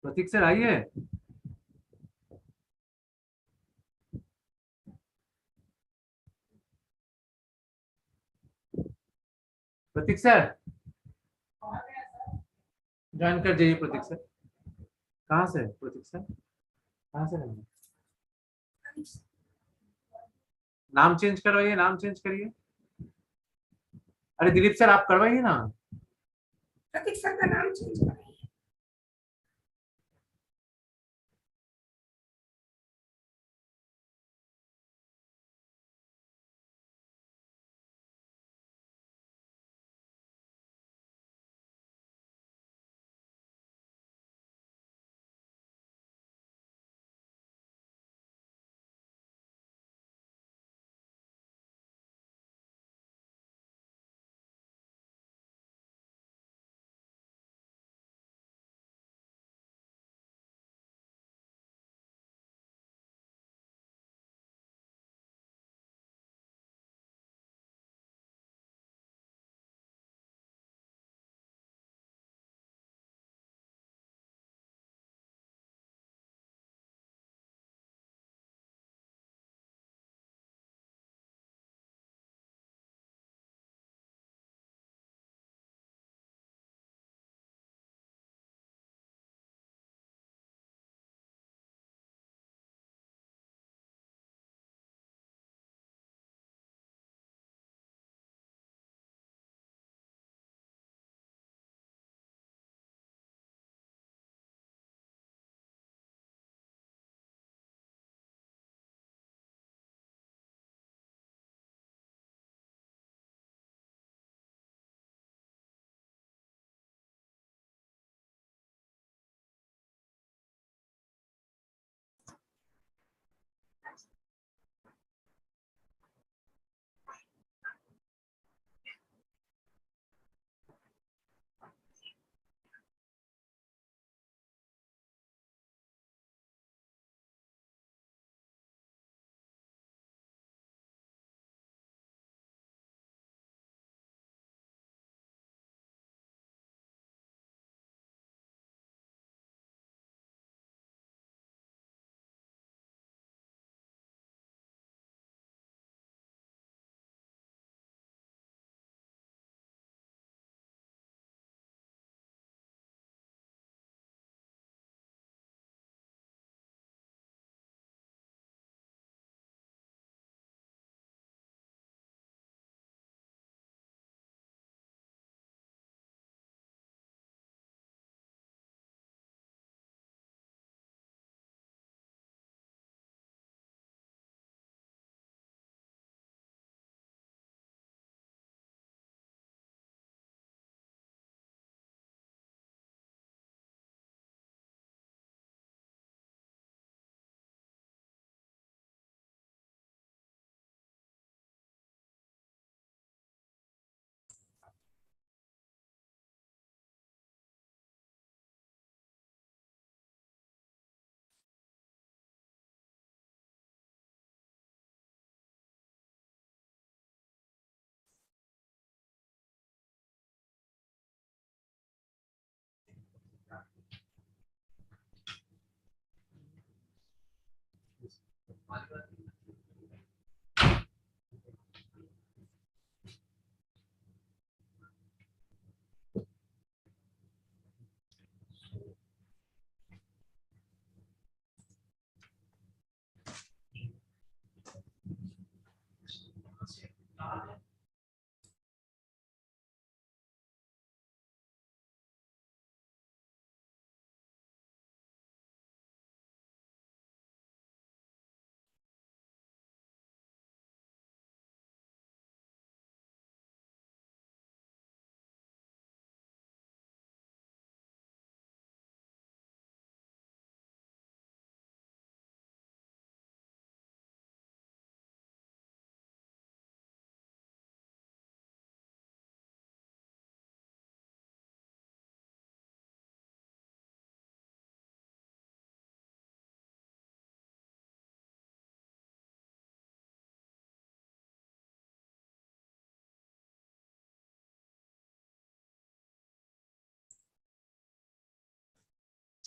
प्रतीक sir आइए। प्रतीक sir join कर जाइए। प्रतीक सर कहाँ से? प्रतीक सर कहाँ से रहेंगे? नाम चेंज करवाइए, नाम चेंज करिए। अरे दिलीप सर आप करवाइए ना। प्रतीक सर का नाम चेंज करें।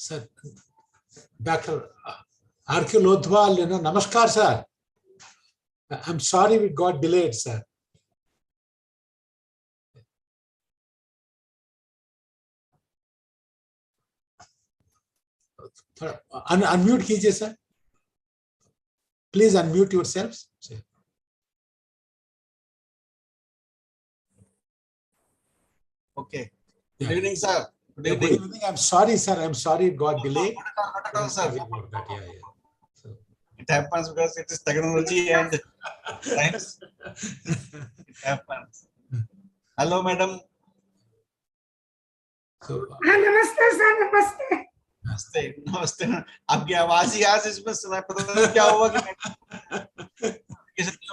Sir, Dr. R.Q. Lodhwal, Namaskar, sir. I'm sorry we got delayed, sir. Unmute कीजिए, sir. Please unmute yourselves. Okay. Yeah. Good evening, sir. Good Yeah, evening. good evening. I'm sorry, sir. I'm sorry it got delayed. Not at all, sir. Sorry about that. Yeah, yeah. So. It happens because it is technology and times. It happens. Hello, madam. So, हाँ नमस्ते sir नमस्ते नमस्ते नमस्ते आपकी आवाज ही आज इसमें सुना पता नहीं क्या हुआ कि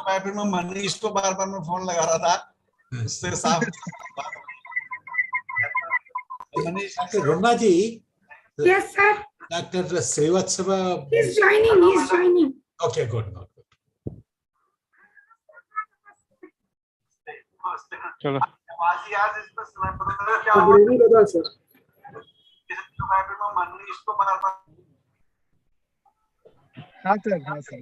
मैं फिर मैं मनीष को बार बार मैं फोन लगा रहा था उससे साफ Manish Dr. Ronna ji, yes sir Dr. Srivatsava. he's joining Okay, good. चलो आवाज ही आज इसमें सुना पता नहीं क्या हुआ sir मैं फिर मैं मनीष को बार बार हाँ sir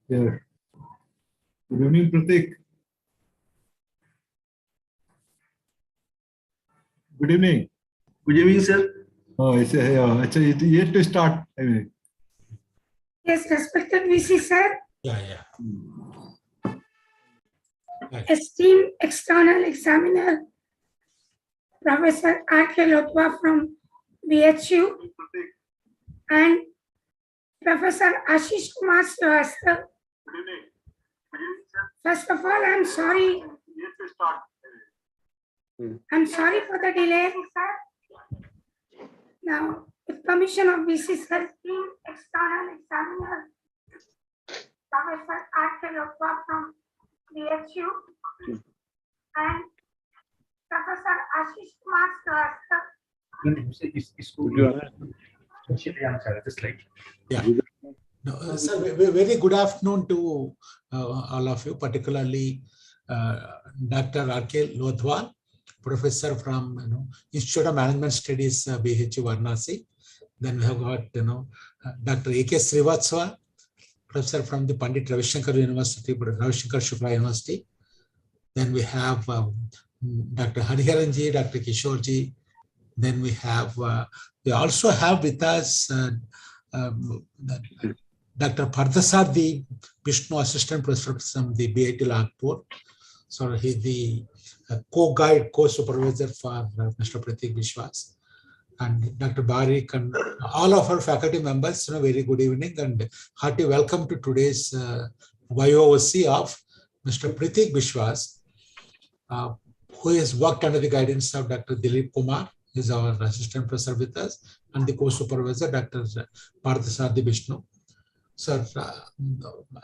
Yeah. Good evening, Prateek. Good evening. Good evening, sir. Oh, it's yet to start. I mean, Yes, respected VC sir, Yeah, yeah. Right. esteemed external examiner, Professor R.K. Lotwa from BHU, and Professor Ashish Kumar Srivastava. First of all, I'm sorry. I'm sorry for the delay, sir. Now, with permission of VC sir, esteemed external examiner, Professor R.K. Lotwa from BHU, and Professor Ashish Kumar Srivastava. Yeah. No, sir, very good afternoon to all of you, particularly Dr. R.K. Lodhwal, professor from Institute of Management Studies, BHU Varanasi. Then we have got Dr. A.K. Srivastava, professor from the Pandit Ravishankar University, Ravishankar Shukla University. Then we have Dr. Hariharanji, Dr. Kishorji. Then we also have with us Dr. Parthasarthi Vishnu, assistant professor from the BIT Nagpur. So he's the co-guide, co-supervisor for Mr. Prateek Biswas. And Dr. Barik and all of our faculty members, very good evening and hearty welcome to today's Voce of Mr. Prateek Biswas, who has worked under the guidance of Dr. Dilip Kumar, who is our assistant professor with us, and the co-supervisor, Dr. Parthasarthi Vishnu. So,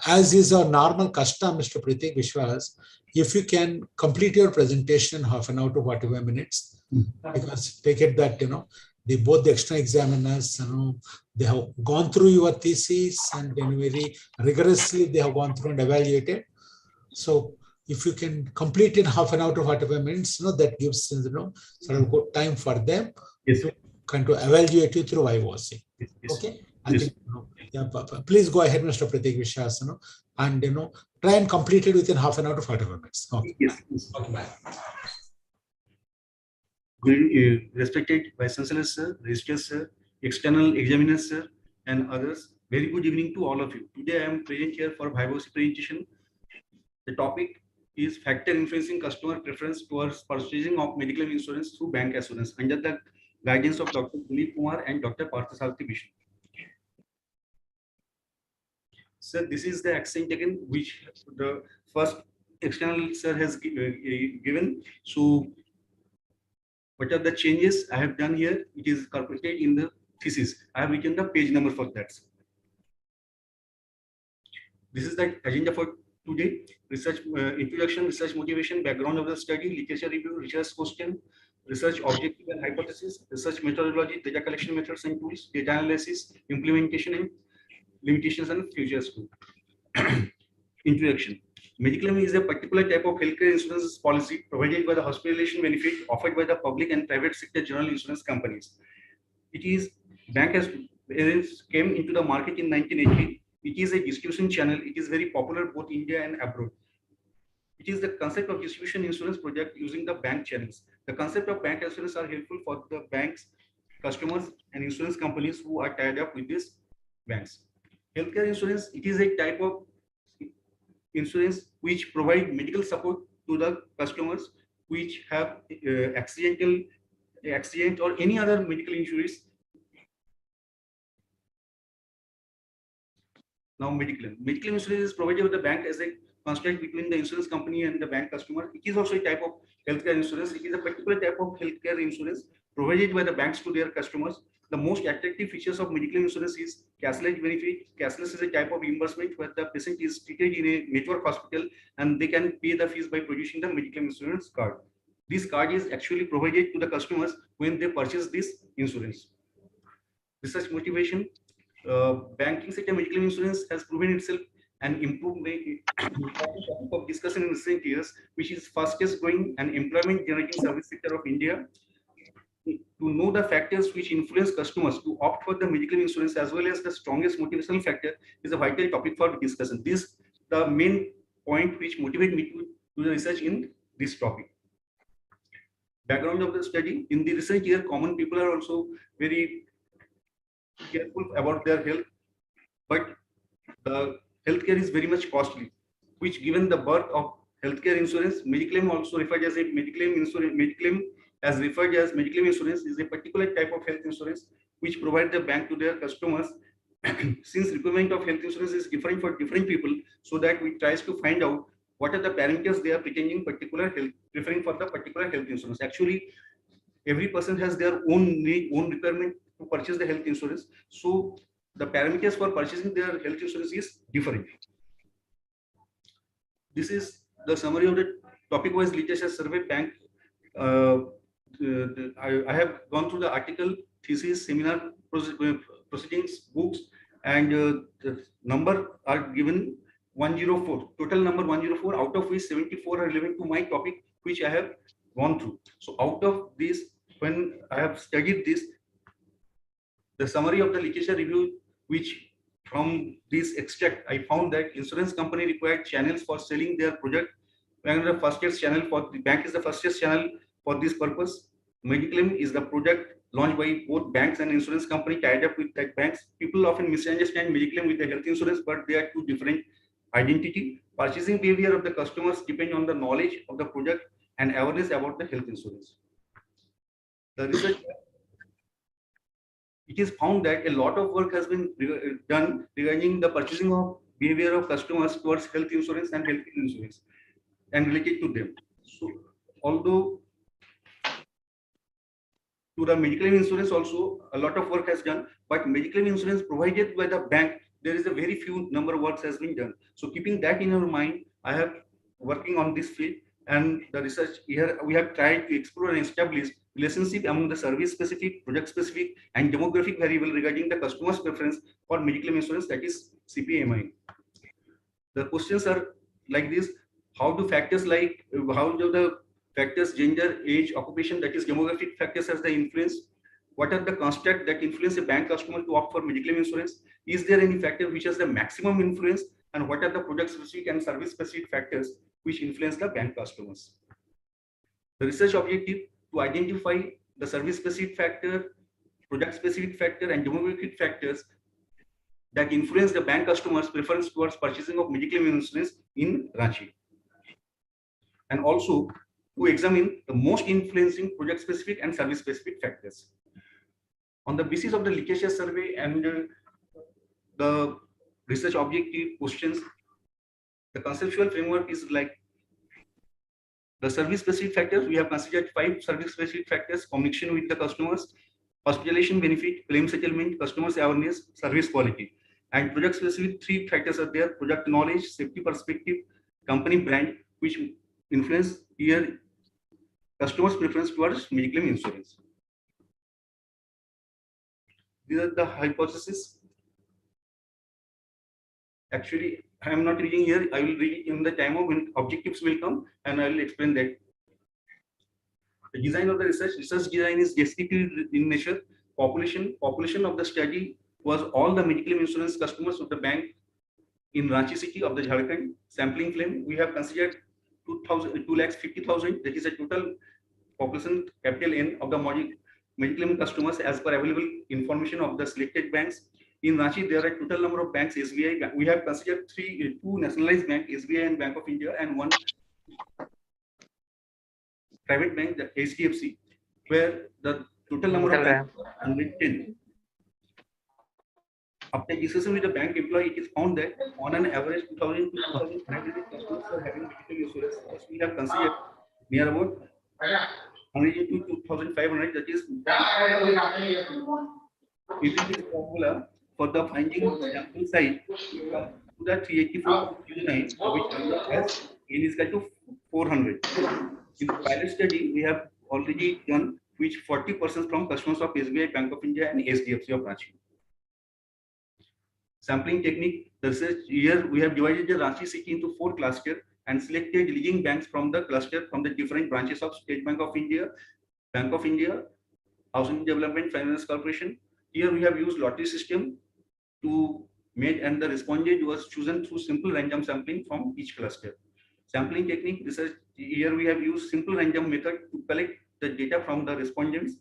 as is our normal custom, Mr. Prateek Biswas, if you can complete your presentation in half an hour to 45 minutes, because take it that, both the external examiners, they have gone through your thesis and very rigorously they have gone through and evaluated. So, if you can complete in half an hour to 45 minutes, that gives sort of good time for them to evaluate you through Voce. Okay, I think. Yeah, please go ahead, Mr. Prateek Biswas, and try and complete it within half an hour to 45 minutes. Okay. Yes. Okay. Good, respected Vice Chancellor, sir, Registrars, sir, external examiners, sir, and others. Very good evening to all of you. Today I am present here for Viva's presentation. The topic is factor influencing customer preference towards purchasing of medical insurance through bank assurance under the guidance of Dr. Dilip Kumar and Dr. Parthasarthi Vishnu. Sir, this is the action taken which the first external sir has given. So, what are the changes I have done here? It is incorporated in the thesis. I have written the page number for that. This is the agenda for today. Research introduction, research motivation, background of the study, literature review, research question, research objective and hypothesis, research methodology, data collection methods and tools, data analysis, implementation and limitations and future scope. Introduction. Medical claim is a particular type of healthcare insurance policy provided by the hospitalization benefit offered by the public and private sector general insurance companies. It is bank as came into the market in 1980. It is a distribution channel. It is very popular both India and abroad. It is the concept of distribution insurance project using the bank channels. The concept of bank insurance are helpful for the banks, customers, and insurance companies who are tied up with these banks. Healthcare insurance, it is a type of insurance which provide medical support to the customers which have accident or any other medical injuries. Now, medical insurance is provided by the bank as a contract between the insurance company and the bank customer. It is also a type of healthcare insurance. It is a particular type of healthcare insurance provided by the banks to their customers. The most attractive features of medical insurance is cashless benefit. Cashless is a type of reimbursement where the patient is treated in a network hospital and they can pay the fees by producing the medical insurance card. This card is actually provided to the customers when they purchase this insurance. Research motivation. Banking sector medical insurance has proven itself an improvement of discussion in recent years, which is fastest growing and employment generating service sector of India. to know the factors which influence customers to opt for the medical insurance as well as the strongest motivational factor is a vital topic for discussion. This the main point which motivated me to do the research in this topic. Background of the study: in the research here, common people are also very careful about their health, but the healthcare is very much costly, which given the birth of healthcare insurance, mediclaim also referred as a mediclaim insurance, mediclaim as referred as mediclaim insurance is a particular type of health insurance which provide the bank to their customers. Since requirement of health insurance is different for different people, so that we tries to find out what are the parameters they are pretending particular health, preferring for the particular health insurance. Actually, every person has their own need, own requirement to purchase the health insurance. So the parameters for purchasing their health insurance is different. This is the summary of the topic-wise literature survey bank. I have gone through the article, thesis, seminar proceedings, books, and the number are given 104. Total number 104, out of which 74 are relevant to my topic, which I have gone through. So out of this, when I have studied this, the summary of the literature review, which from this extract, I found that insurance company required channels for selling their product. And the fastest channel for the bank is the fastest channel for this purpose. Mediclaim is the product launched by both banks and insurance company tied up with that banks. People often misunderstand Mediclaim with the health insurance, but they are two different identity. Purchasing behavior of the customers depend on the knowledge of the product and awareness about the health insurance. The research, it is found that a lot of work has been done regarding the purchasing of behavior of customers towards health insurance and health insurance and related to them. So although to the medical insurance also a lot of work has done, but medical insurance provided by the bank, there is a very few number of works has been done. So keeping that in our mind, I have working on this field, and the research here we have tried to explore and establish relationship among the service specific, project specific, and demographic variable regarding the customer's preference for medical insurance, that is CPMI. The questions are like this: how do factors like the factors gender, age, occupation, that is demographic factors, has the influence? What are the constructs that influence a bank customer to opt for medical insurance? Is there any factor which has the maximum influence? And what are the product specific and service specific factors which influence the bank customers? The research objective: to identify the service specific factor, product specific factor, and demographic factors that influence the bank customers' preference towards purchasing of medical insurance in Ranchi. And also to examine the most influencing project specific and service specific factors. On the basis of the literature survey and the research objective questions, the conceptual framework is like the service specific factors. We have considered 5 service specific factors: communication with the customers, hospitalization benefit, claim settlement, customers awareness, service quality. And product specific 3 factors are there: product knowledge, safety perspective, company brand, which influence here customers' preference towards medical insurance. These are the hypotheses. Actually, I am not reading here. I will read it in the time of when objectives will come, and I will explain that. The design of the research design is descriptive in nature. Population of the study was all the medical insurance customers of the bank in Ranchi city of the Jharkhand. Sampling claim, we have considered 2,50,000. That is a total population, capital N, of the medical customers as per available information of the selected banks. In Ranchi, there are total number of banks. SBI, we have considered 2 nationalized banks, SBI and Bank of India, and 1 private bank, the HDFC, where the total number of banks are 110. After discussion with the bank employee, it is found that on an average 2,000 to 2,500 customers are having medical insurance. Thus, we have considered near about 100 to 2,500. That is, if it is formula for the finding sample size, we come to the 384.09, which has n is equal to 400. In the pilot study, we have already done which 40% from customers of SBI, Bank of India, and HDFC of Ranchi. Sampling technique, the research here we have divided the Ranchi city into 4 clusters and selected leading banks from the cluster from the different branches of State Bank of India, Bank of India, Housing Development Finance Corporation. Here we have used lottery system to made, and the respondent was chosen through simple random sampling from each cluster. Sampling technique research, here we have used simple random method to collect the data from the respondents.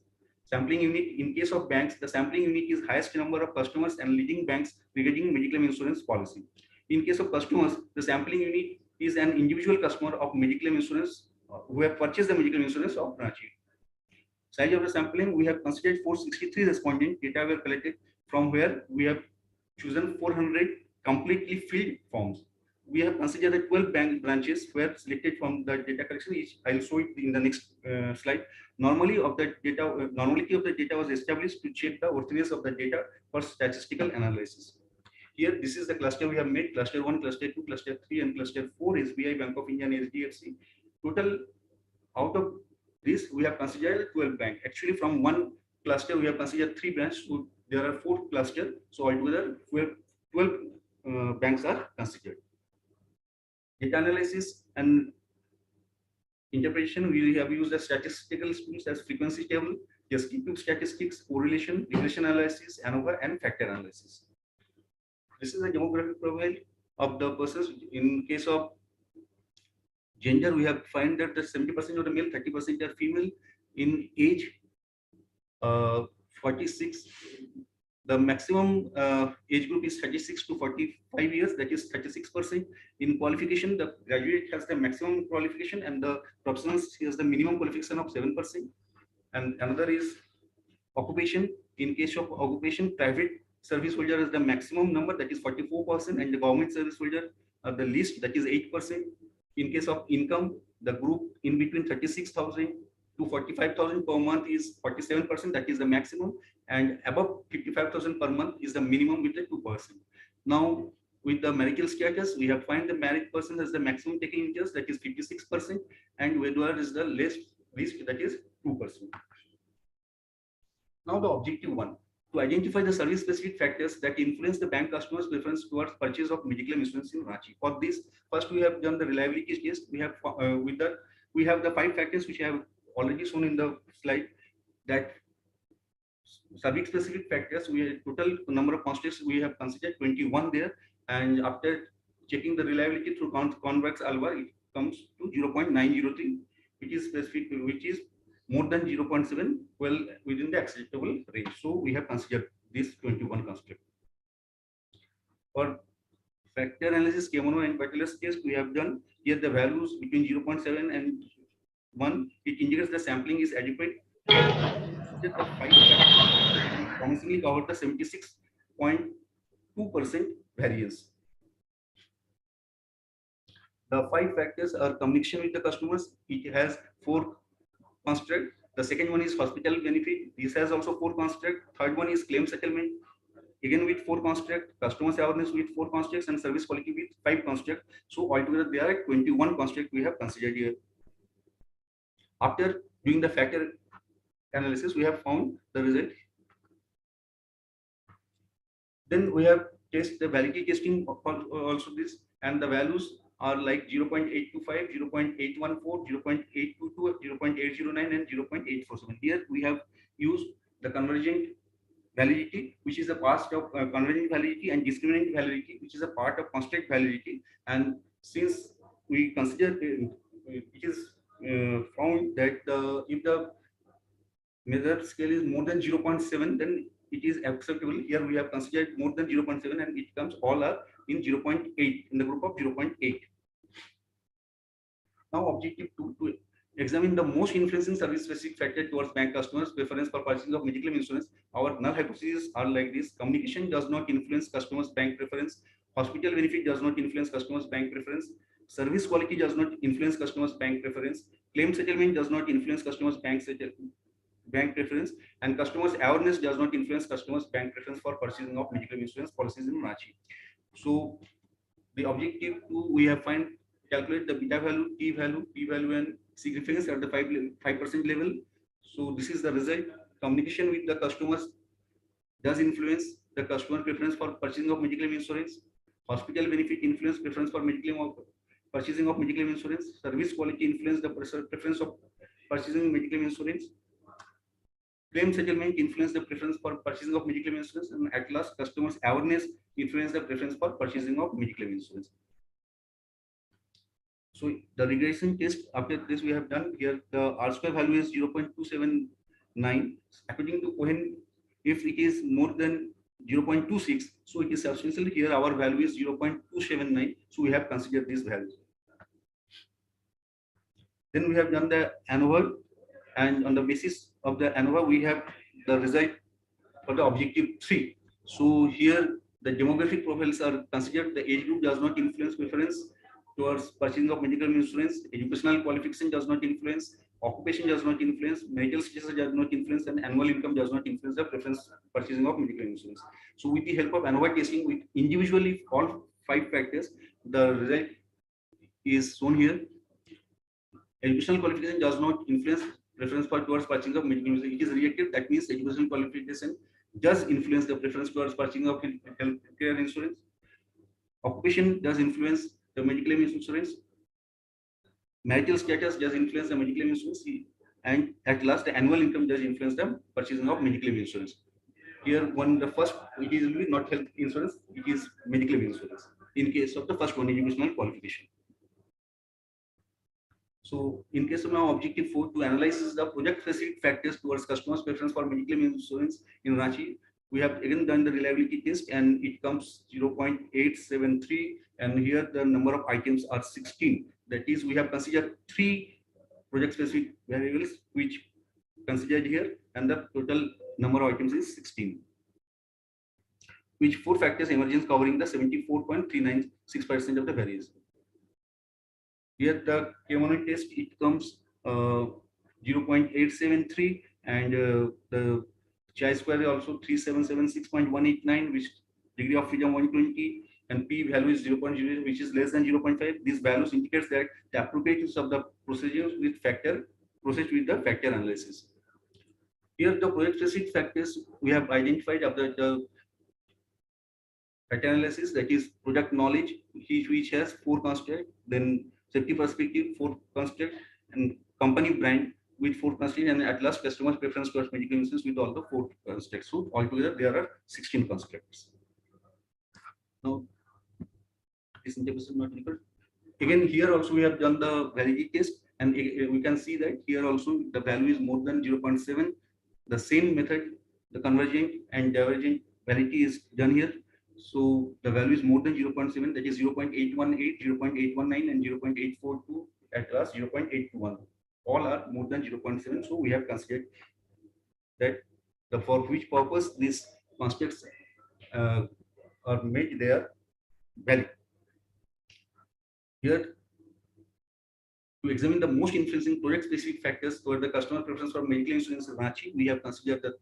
Sampling unit, in case of banks, the sampling unit is highest number of customers and leading banks regarding medical insurance policy. In case of customers, the sampling unit is an individual customer of medical insurance who have purchased the medical insurance of Ranchi. Size of the sampling, we have considered 463 respondent data were collected, from where we have chosen 400 completely filled forms. We have considered the 12 bank branches were selected from the data collection. I'll show it in the next slide. Normality of the data was established to check the worthiness of the data for statistical analysis. Here, this is the cluster we have made: cluster 1, cluster 2, cluster 3, and cluster 4, SBI, Bank of India, and HDFC. Total, out of this, we have considered 12 bank. Actually, from one cluster, we have considered 3 branches. So there are 4 clusters. So altogether, 12 banks are considered. Data analysis and interpretation, we have used the statistical tools as frequency table, descriptive statistics, correlation, regression analysis, ANOVA, and factor analysis. This is a demographic profile of the persons. In case of gender, we have find that the 70% of the male, 30% are female. In age, 46. The maximum age group is 36 to 45 years, that is 36%. In qualification, the graduate has the maximum qualification and the professional has the minimum qualification of 7%. And another is occupation. In case of occupation, private service holder is the maximum number, that is 44%, and the government service holder are the least, that is 8%. In case of income, the group in between 36,000 to 45,000 per month is 47%, that is the maximum, and above 55,000 per month is the minimum with the 2%. Now, with the marital status, we have find the married person has the maximum taking interest, that is 56%, and widower is the least, that is 2%. Now, the objective 1, to identify the service specific factors that influence the bank customers' preference towards purchase of medical insurance in Ranchi. For this, first we have done the reliability test. We have we have the 5 factors which I have already shown in the slide. That service specific factors, we have total number of constants we have considered 21 there, and after checking the reliability through convex alpha, it comes to 0.903, which is specific, which is more than 0.7, well within the acceptable range. So we have considered this 21 constraint. For factor analysis, Kemono and Butler's case, we have done here the values between 0.7 and 1. It indicates the sampling is adequate. The 5 factors promisingly covered the 76.2% variance. The 5 factors are communication with the customers. It has 4 construct. The second one is hospital benefit. This has also 4 construct. Third one is claim settlement, again with 4 construct. Customers awareness with 4 constructs, and service quality with 5 construct. So altogether there are 21 construct we have considered here. After doing the factor analysis, we have found the result. Then we have test the validity testing also this, and the values are like 0.825, 0.814, 0.822, 0.809, and 0.847. Here we have used the convergent validity, which is a part of convergent validity, and discriminant validity, which is a part of constant validity. And since we consider it is found that if the measure scale is more than 0.7, then it is acceptable. Here we have considered more than 0.7, and it comes all are in 0.8, in the group of 0.8. Now, objective 2, to examine the most influencing service specific factor towards bank customers' preference for purchasing of medical insurance. Our null hypotheses are like this: communication does not influence customers' bank preference, hospital benefit does not influence customers' bank preference, service quality does not influence customers' bank preference, claim settlement does not influence customers' bank preference, and customers' awareness does not influence customers' bank preference for purchasing of medical insurance policies in Ranchi. So, the objective 2, we have calculate the beta value, T value, P value, and significance at the 5% level. So this is the result. Communication with the customers does influence the customer preference for purchasing of medical insurance. Hospital benefit influence preference for purchasing of medical insurance. Service quality influence the preference of purchasing medical insurance. Claim settlement influence the preference for purchasing of medical insurance, and at last, customers' awareness influence the preference for purchasing of medical insurance. So the regression test after this we have done here. The R square value is 0.279. According to Cohen, if it is more than 0.26, so it is substantial. Here our value is 0.279. So we have considered this value. Then we have done the ANOVA, and on the basis of the ANOVA, we have the result for the objective 3. So here the demographic profiles are considered. The age group does not influence preference towards purchasing of medical insurance. Educational qualification does not influence. Occupation does not influence. Marital status does not influence, and annual income does not influence the preference purchasing of medical insurance. So with the help of ANOVA testing, with individually all 5 factors, the result is shown here. Educational qualification does not influence preference for towards purchasing of medical insurance. It is reactive. That means educational qualification does influence the preference towards purchasing of healthcare insurance. Occupation does influence the medical insurance. Marital status does influence the medical insurance, and at last, the annual income does influence the purchasing of medical insurance. Here, the first, it is not health insurance; it is medical insurance. In case of the first one, educational qualification. So, in case of now objective 4, to analyze the project-specific factors towards customers' preference for medical insurance in Ranchi, we have again done the reliability test, and it comes 0.873, and here the number of items are 16. That is, we have considered 3 project-specific variables which considered here, and the total number of items is 16. Which 4 factors emergence covering the 74.396% of the variance. Here the K1 test, it comes 0.873, and the chi-square is also 3776.189, which degree of freedom 120, and p value is 0.0, which is less than 0.5. These values indicates that the appropriateness of the procedures with factor processed with the factor analysis. Here the project-specific factors we have identified after the factor analysis, that is product knowledge, which has 4 constraints, then safety perspective 4 constraints, and company brand with 4 constraints, and at last customer preference towards medical insurance with all the 4 constraints. So altogether there are 16 constraints. Now, this interpretation not equal. Again, here also we have done the validity test, and we can see that here also the value is more than 0.7. The same method, the convergent and divergent validity is done here. So the value is more than 0.7, that is 0.818, 0.819, and 0.842, at last 0.821. All are more than 0.7. So we have considered that for which purpose these constants are made, they are valid. Here, to examine the most influencing project-specific factors toward the customer preference for medical insurance in Ranchi, we have considered the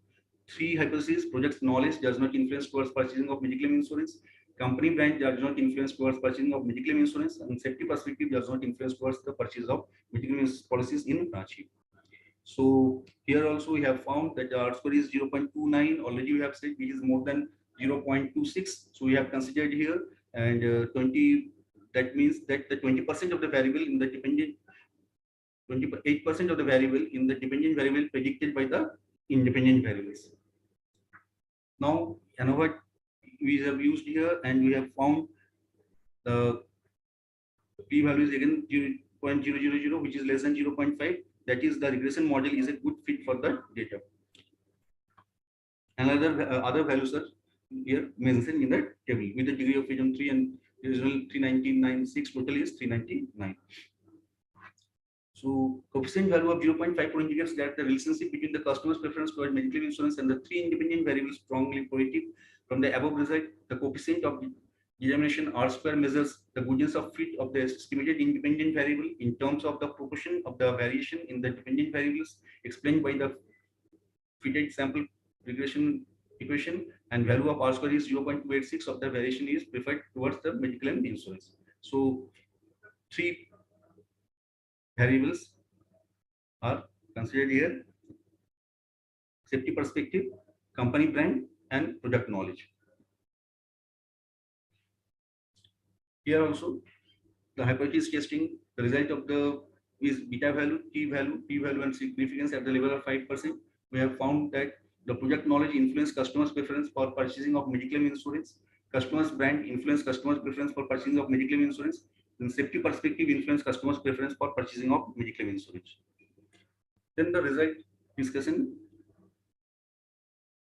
3 hypotheses. Project knowledge does not influence towards purchasing of medical insurance. Company brand does not influence towards purchasing of medical insurance, and safety perspective does not influence towards the purchase of medical insurance policies in Ranchi. So here also we have found that the R score is 0.29. Already we have said it is more than 0.26. So we have considered here, and 20. That means that the 20% of the variable in the dependent, 28% of the variable in the dependent variable predicted by the independent variables. Now, ANOVA we have used here, and we have found the p value is again 0.000, which is less than 0.5. That is, the regression model is a good fit for the data. Another other values are here mentioned in the table with the degree of freedom 3 and original 399.6, total is 399. So coefficient value of 0.54 indicates that the relationship between the customer's preference toward medical insurance and the 3 independent variables strongly correlative. From the above result, the coefficient of determination R square measures the goodness of fit of the estimated independent variable in terms of the proportion of the variation in the dependent variables explained by the fitted sample regression equation, and value of R square is 0.286 of the variation is preferred towards the medical insurance. So 3 variables are considered here: safety perspective, company brand, and product knowledge. Here also the hypothesis testing, the result of the is beta value, t value, p value, and significance at the level of 5%. we have found that the project knowledge influence customers' preference for purchasing of medical insurance. Customers' brand influence customers' preference for purchasing of medical insurance. And safety perspective influence customers' preference for purchasing of medical insurance. Then the result discussion,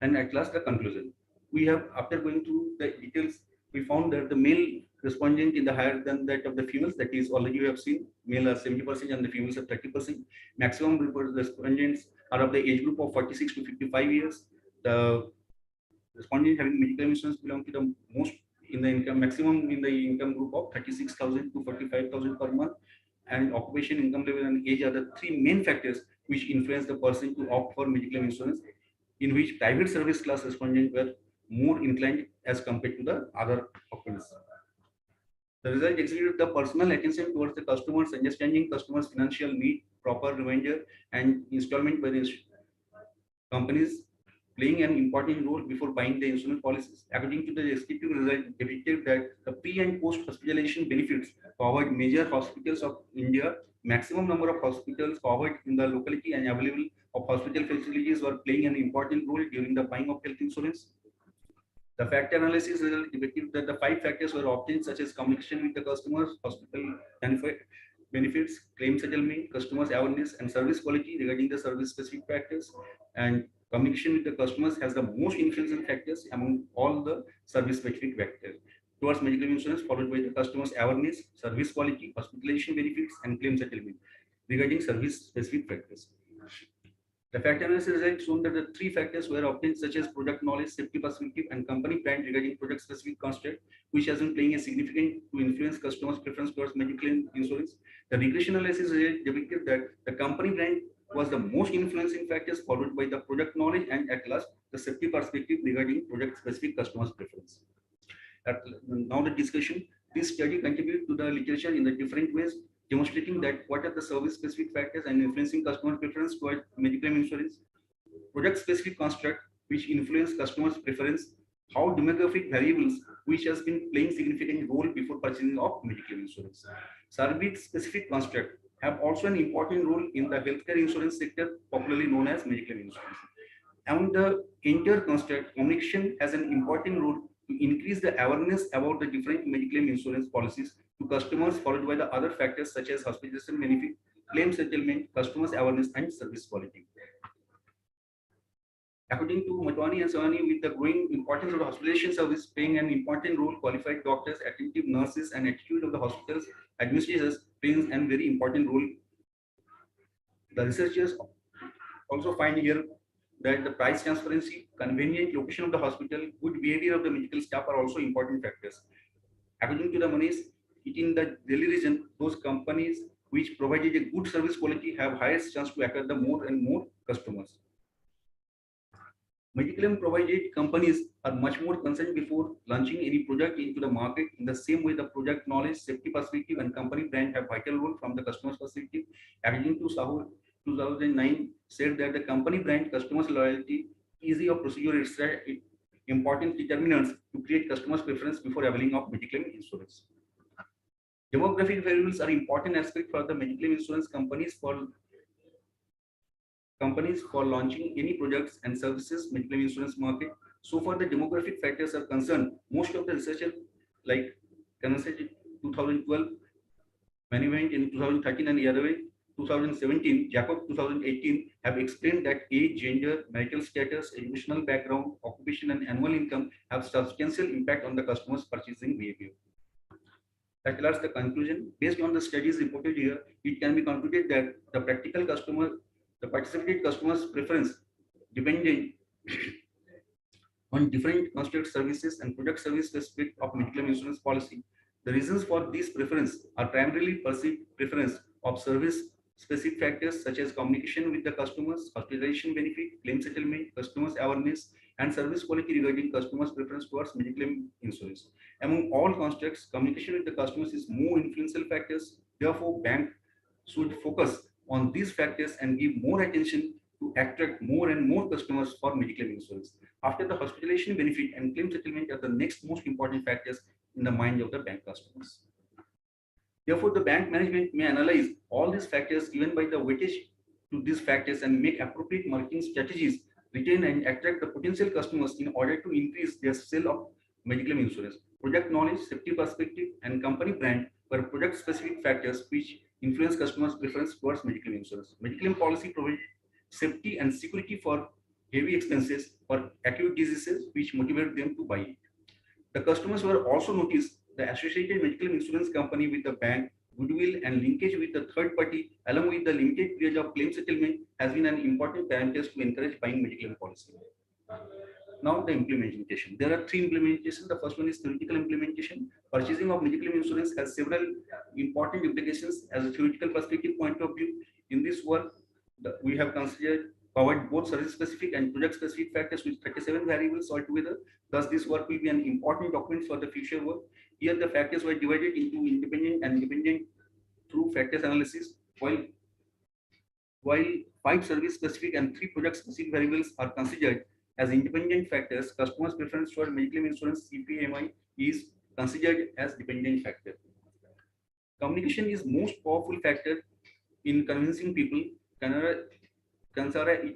and at last the conclusion. We have, after going through the details, we found that the male respondent in the higher than that of the females, that is already you have seen, male are 70% and the females are 30%. Maximum respondents are of the age group of 46 to 55 years. The respondent having medical insurance belong to the most in the income, maximum in the income group of 36,000 to 45,000 per month. And occupation, income level, and age are the three main factors which influence the person to opt for medical insurance, in which private service class respondents were more inclined as compared to the other occupants. The result exhibited the personal attention towards the customers, understanding customers' financial need, proper reminder, and installment by the companies playing an important role before buying the insurance policies. According to the descriptive result, depicted that the pre and post hospitalization benefits covered major hospitals of India, maximum number of hospitals covered in the locality, and available of hospital facilities were playing an important role during the buying of health insurance. The factor analysis result depicted that the 5 factors were obtained, such as communication with the customers, hospital benefits, claim settlement, customers awareness, and service quality regarding the service specific factors. And communication with the customers has the most influential factors among all the service specific factors towards medical insurance, followed by the customers awareness, service quality, hospitalization benefits, and claim settlement regarding service specific factors. The factor analysis result shown that the 3 factors were obtained, such as product knowledge, safety perspective, and company brand regarding product specific construct, which has been playing a significant to influence customers' preference towards medical insurance. The regression analysis result depicted that the company brand was the most influencing factors, followed by the product knowledge, and at last the safety perspective regarding product specific customers' preference. Now the discussion. This study contributed to the literature in the different ways, demonstrating that what are the service specific factors and influencing customer preference toward medical insurance, product specific construct which influence customers preference, how demographic variables which has been playing significant role before purchasing of medical insurance. Service specific construct have also an important role in the healthcare insurance sector, popularly known as medical insurance. Among the entire construct, communication has an important role to increase the awareness about the different medical insurance policies to customers, followed by the other factors such as hospitalization benefit, claim settlement, customers awareness, and service quality. According to Matwani and Sawani, with the growing importance of the hospitalization service playing an important role, qualified doctors, attentive nurses, and attitude of the hospitals administrators plays a very important role. The researchers also find here that the price transparency, convenient location of the hospital, good behavior of the medical staff are also important factors. According to the Manish, in the Delhi region, those companies which provided a good service quality have highest chance to acquire the more and more customers. Medical provided companies are much more concerned before launching any product into the market. In the same way, the product knowledge, safety perspective, and company brand have vital role from the customer's perspective. According to Sahu, 2009 said that the company brand, customers loyalty, easy of procedure is important determinants to create customers preference before availing of medical insurance. Demographic variables are important aspect for the medical insurance companies for launching any products and services medical insurance market. So far the demographic factors are concerned, most of the researchers like Conceptual 2012, Manivent in 2013, and Yadaway 2017, Jacob 2018 have explained that age, gender, marital status, educational background, occupation, and annual income have substantial impact on the customer's purchasing behavior. That is the conclusion. Based on the studies reported here, it can be concluded that the participated customers' preference dependent on different construct services and product service specific of medical insurance policy. The reasons for this preference are primarily perceived preference of service specific factors such as communication with the customers, hospitalization benefit, claim settlement, customers awareness, and service quality regarding customers' preference towards medical insurance. Among all constructs, communication with the customers is more influential factors. Therefore, bank should focus on these factors and give more attention to attract more and more customers for medical insurance. After the hospitalization benefit and claim settlement are the next most important factors in the mind of the bank customers. Therefore, the bank management may analyze all these factors given by the weightage to these factors and make appropriate marketing strategies, retain and attract the potential customers in order to increase their sale of medical insurance. Product knowledge, safety perspective, and company brand were product-specific factors which influence customers' preference towards medical insurance. Medical policy provides safety and security for heavy expenses or acute diseases which motivate them to buy it. The customers were also noticed the associated medical insurance company with the bank, goodwill and linkage with the third party along with the limited period of claim settlement has been an important parameter to encourage buying medical policy. Now the implementation. There are three implementations. The first one is theoretical implementation. Purchasing of medical insurance has several important implications as a theoretical perspective point of view. In this work, we have covered both service specific and project specific factors with 37 variables altogether. Thus, this work will be an important document for the future work. Here, the factors were divided into independent and dependent through factors analysis, while 5 service specific and 3 project specific variables are considered as independent factors. Customers' preference for medical insurance CPMI is considered as dependent factor. Communication is most powerful factor in convincing people. Kansara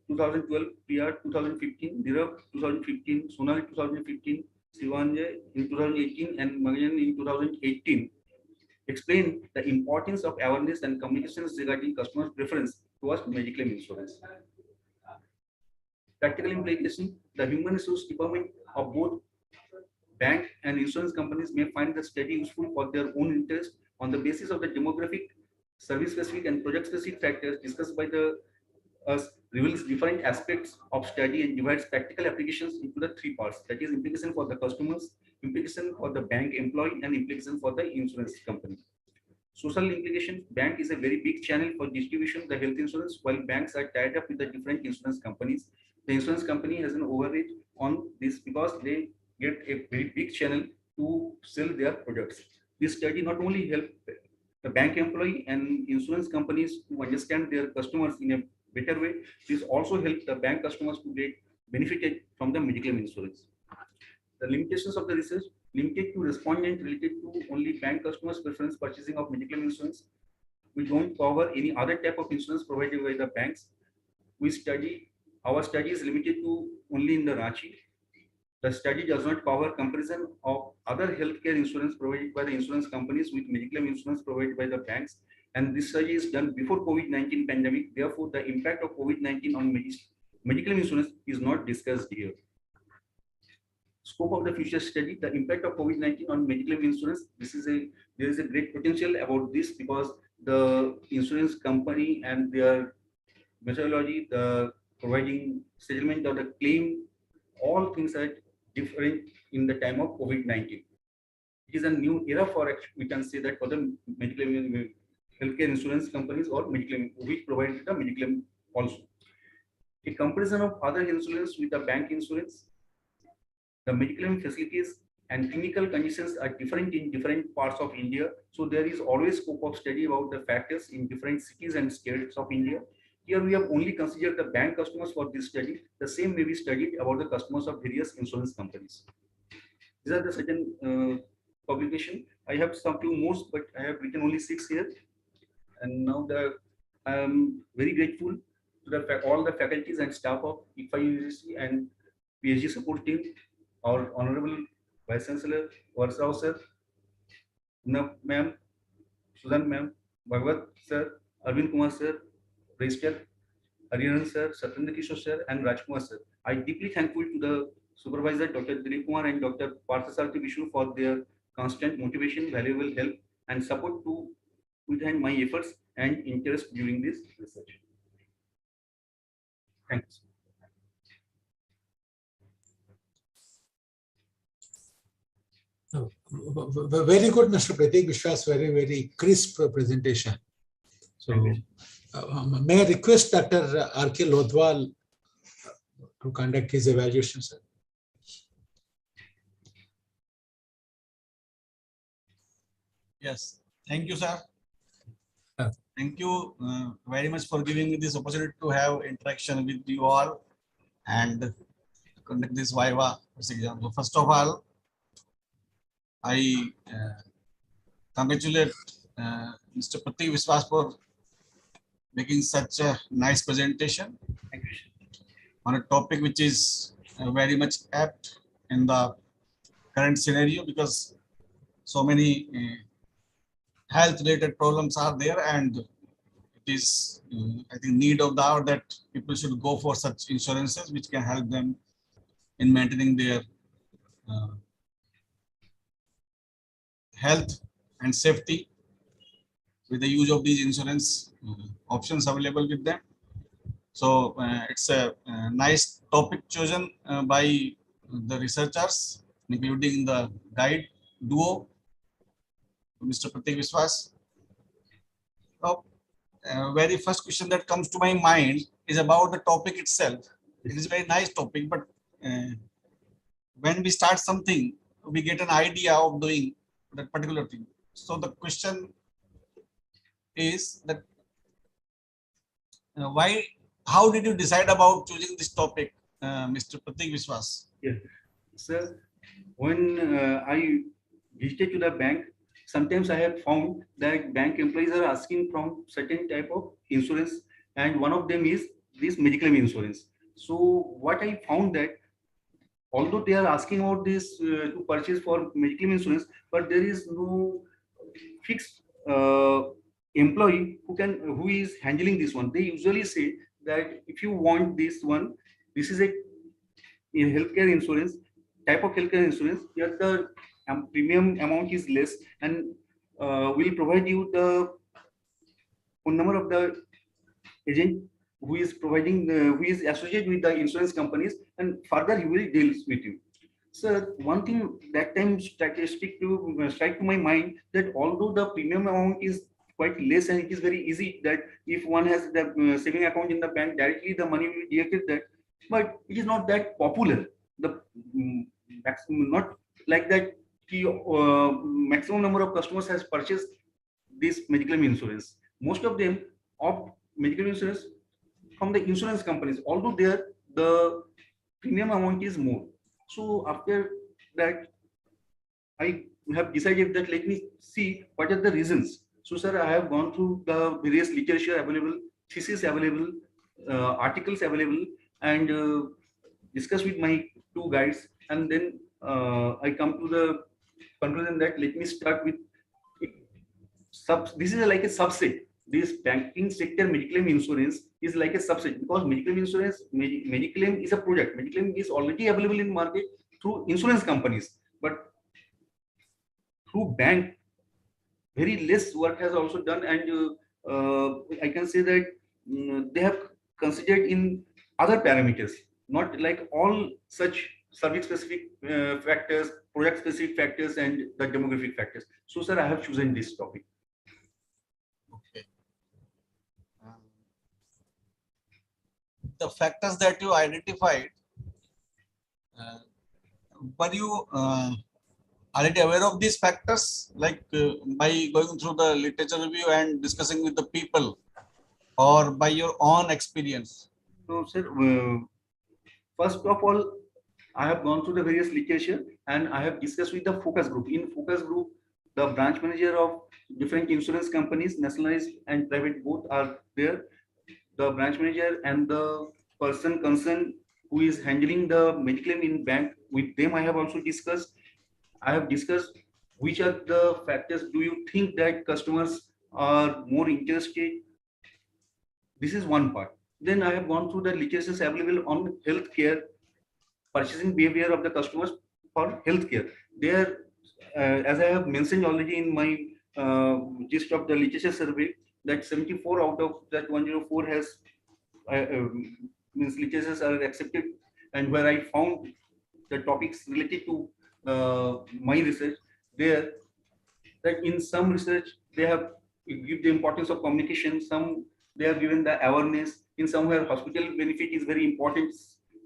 2012, PR 2015, Dirav 2015, Sonal 2015, Sivanje in 2018, and Magajan in 2018 explain the importance of awareness and communications regarding customers' preference towards medical insurance. Practical implication: the human resource department of both bank and insurance companies may find the study useful for their own interest on the basis of the demographic, service-specific, and project-specific factors discussed by us reveals different aspects of study and divides practical applications into the 3 parts. That is implication for the customers, implication for the bank employee, and implication for the insurance company. Social implication: bank is a very big channel for distribution of the health insurance, while banks are tied up with the different insurance companies. The insurance company has an overreach on this because they get a very big channel to sell their products. This study not only helps the bank employee and insurance companies to understand their customers in a better way, this also helps the bank customers to get benefited from the medical insurance. The limitations of the research: limited to respondent related to only bank customers' preference purchasing of medical insurance. We don't cover any other type of insurance provided by the banks. Our study is limited to only in the Ranchi. The study does not cover comparison of other healthcare insurance provided by the insurance companies with medical insurance provided by the banks. And this study is done before COVID-19 pandemic. Therefore, the impact of COVID-19 on medical insurance is not discussed here. Scope of the future study: the impact of COVID-19 on medical insurance. There is a great potential about this because the insurance company and their methodology, the providing settlement of the claim, all things are different in the time of COVID-19. It is a new era for, we can say that, for the medical healthcare insurance companies or medical which provide the medical also. A comparison of other insurance with the bank insurance. The medical facilities and clinical conditions are different in different parts of India. So there is always scope of study about the factors in different cities and states of India. Here we have only considered the bank customers for this study. The same may be studied about the customers of various insurance companies. These are the certain publication. I have some few more, but I have written only 6 here. And now I am very grateful to all the faculties and staff of IFA University and PhD support team, our Honorable Vice Chancellor, Varsao sir, Nav ma'am, Susan ma'am, Bhagwat sir, Arvind Kumar sir, Registrar Ariran sir, Satyendra Kishore sir, and Rajkumar sir. I deeply thankful to the supervisor, Dr. Dilip Kumar and Dr. Parthasarathi Vishnu for their constant motivation, valuable help, and support behind my efforts and interest during this research. Thanks. Very good, Mr. Prateek Biswas. Very, very crisp presentation. So, may I request Dr. R.K. Lodwal to conduct his evaluation, sir? Yes, thank you, sir. Thank you very much for giving me this opportunity to have interaction with you all and conduct this Viva exam. So first of all, I congratulate Mr. Prateek Biswas for making such a nice presentation Thank you. on a topic which is very much apt in the current scenario, because so many health related problems are there, and it is I think need of the hour that people should go for such insurances which can help them in maintaining their health and safety with the use of these insurance options available with them. So it's a nice topic chosen by the researchers, including the guide duo, Mr. Prateek Biswas. So, very first question that comes to my mind is about the topic itself. It is a very nice topic, but when we start something, we get an idea of doing that particular thing. So the question is that how did you decide about choosing this topic, Mr. Prateek Biswas? Yeah, sir. When I visited to the bank, sometimes I have found that bank employees are asking from certain type of insurance, and one of them is this medical insurance. So what I found that although they are asking about this to purchase for medical insurance, but there is no fixed employee who is handling this one. They usually say that if you want this one, this is a healthcare insurance type of healthcare insurance. Here the premium amount is less, and will provide you the phone number of the agent who is providing who is associated with the insurance companies, and further he will deal with you. Sir, one thing that time strike to my mind, that although the premium amount is quite less and it is very easy that if one has the saving account in the bank, directly the money will be deducted that, but it is not that popular. The maximum, not like that the maximum number of customers has purchased this medical insurance. Most of them opt medical insurance from the insurance companies, although there the premium amount is more. So after that, I have decided that let me see what are the reasons. So sir, I have gone through the various literature available, thesis available, articles available, and discuss with my two guides, and then I come to the conclusion that let me start with this is like a subset. This banking sector mediclaim insurance is like a subset, because mediclaim insurance, mediclaim is a product. Mediclaim is already available in market through insurance companies, but through bank, very less work has also done, and I can say that they have considered in other parameters, not like all such subject specific factors, product specific factors, and the demographic factors. So sir, I have chosen this topic. Okay. The factors that you identified, were you already aware of these factors, like by going through the literature review and discussing with the people, or by your own experience? So sir, first of all, I have gone through the various literature, and I have discussed with the focus group. In focus group, the branch manager of different insurance companies, nationalized and private, both are there. The branch manager and the person concerned who is handling the medical in bank, with them I have also discussed. I have discussed which are the factors do you think that customers are more interested. This is one part. Then I have gone through the literature available on healthcare, purchasing behavior of the customers for healthcare. There, as I have mentioned already in my gist of the literature survey, that 74 out of that 104 has means literatures are accepted, and where I found the topics related to my research there, that in some research they have give the importance of communication, some they have given the awareness, in somewhere hospital benefit is very important,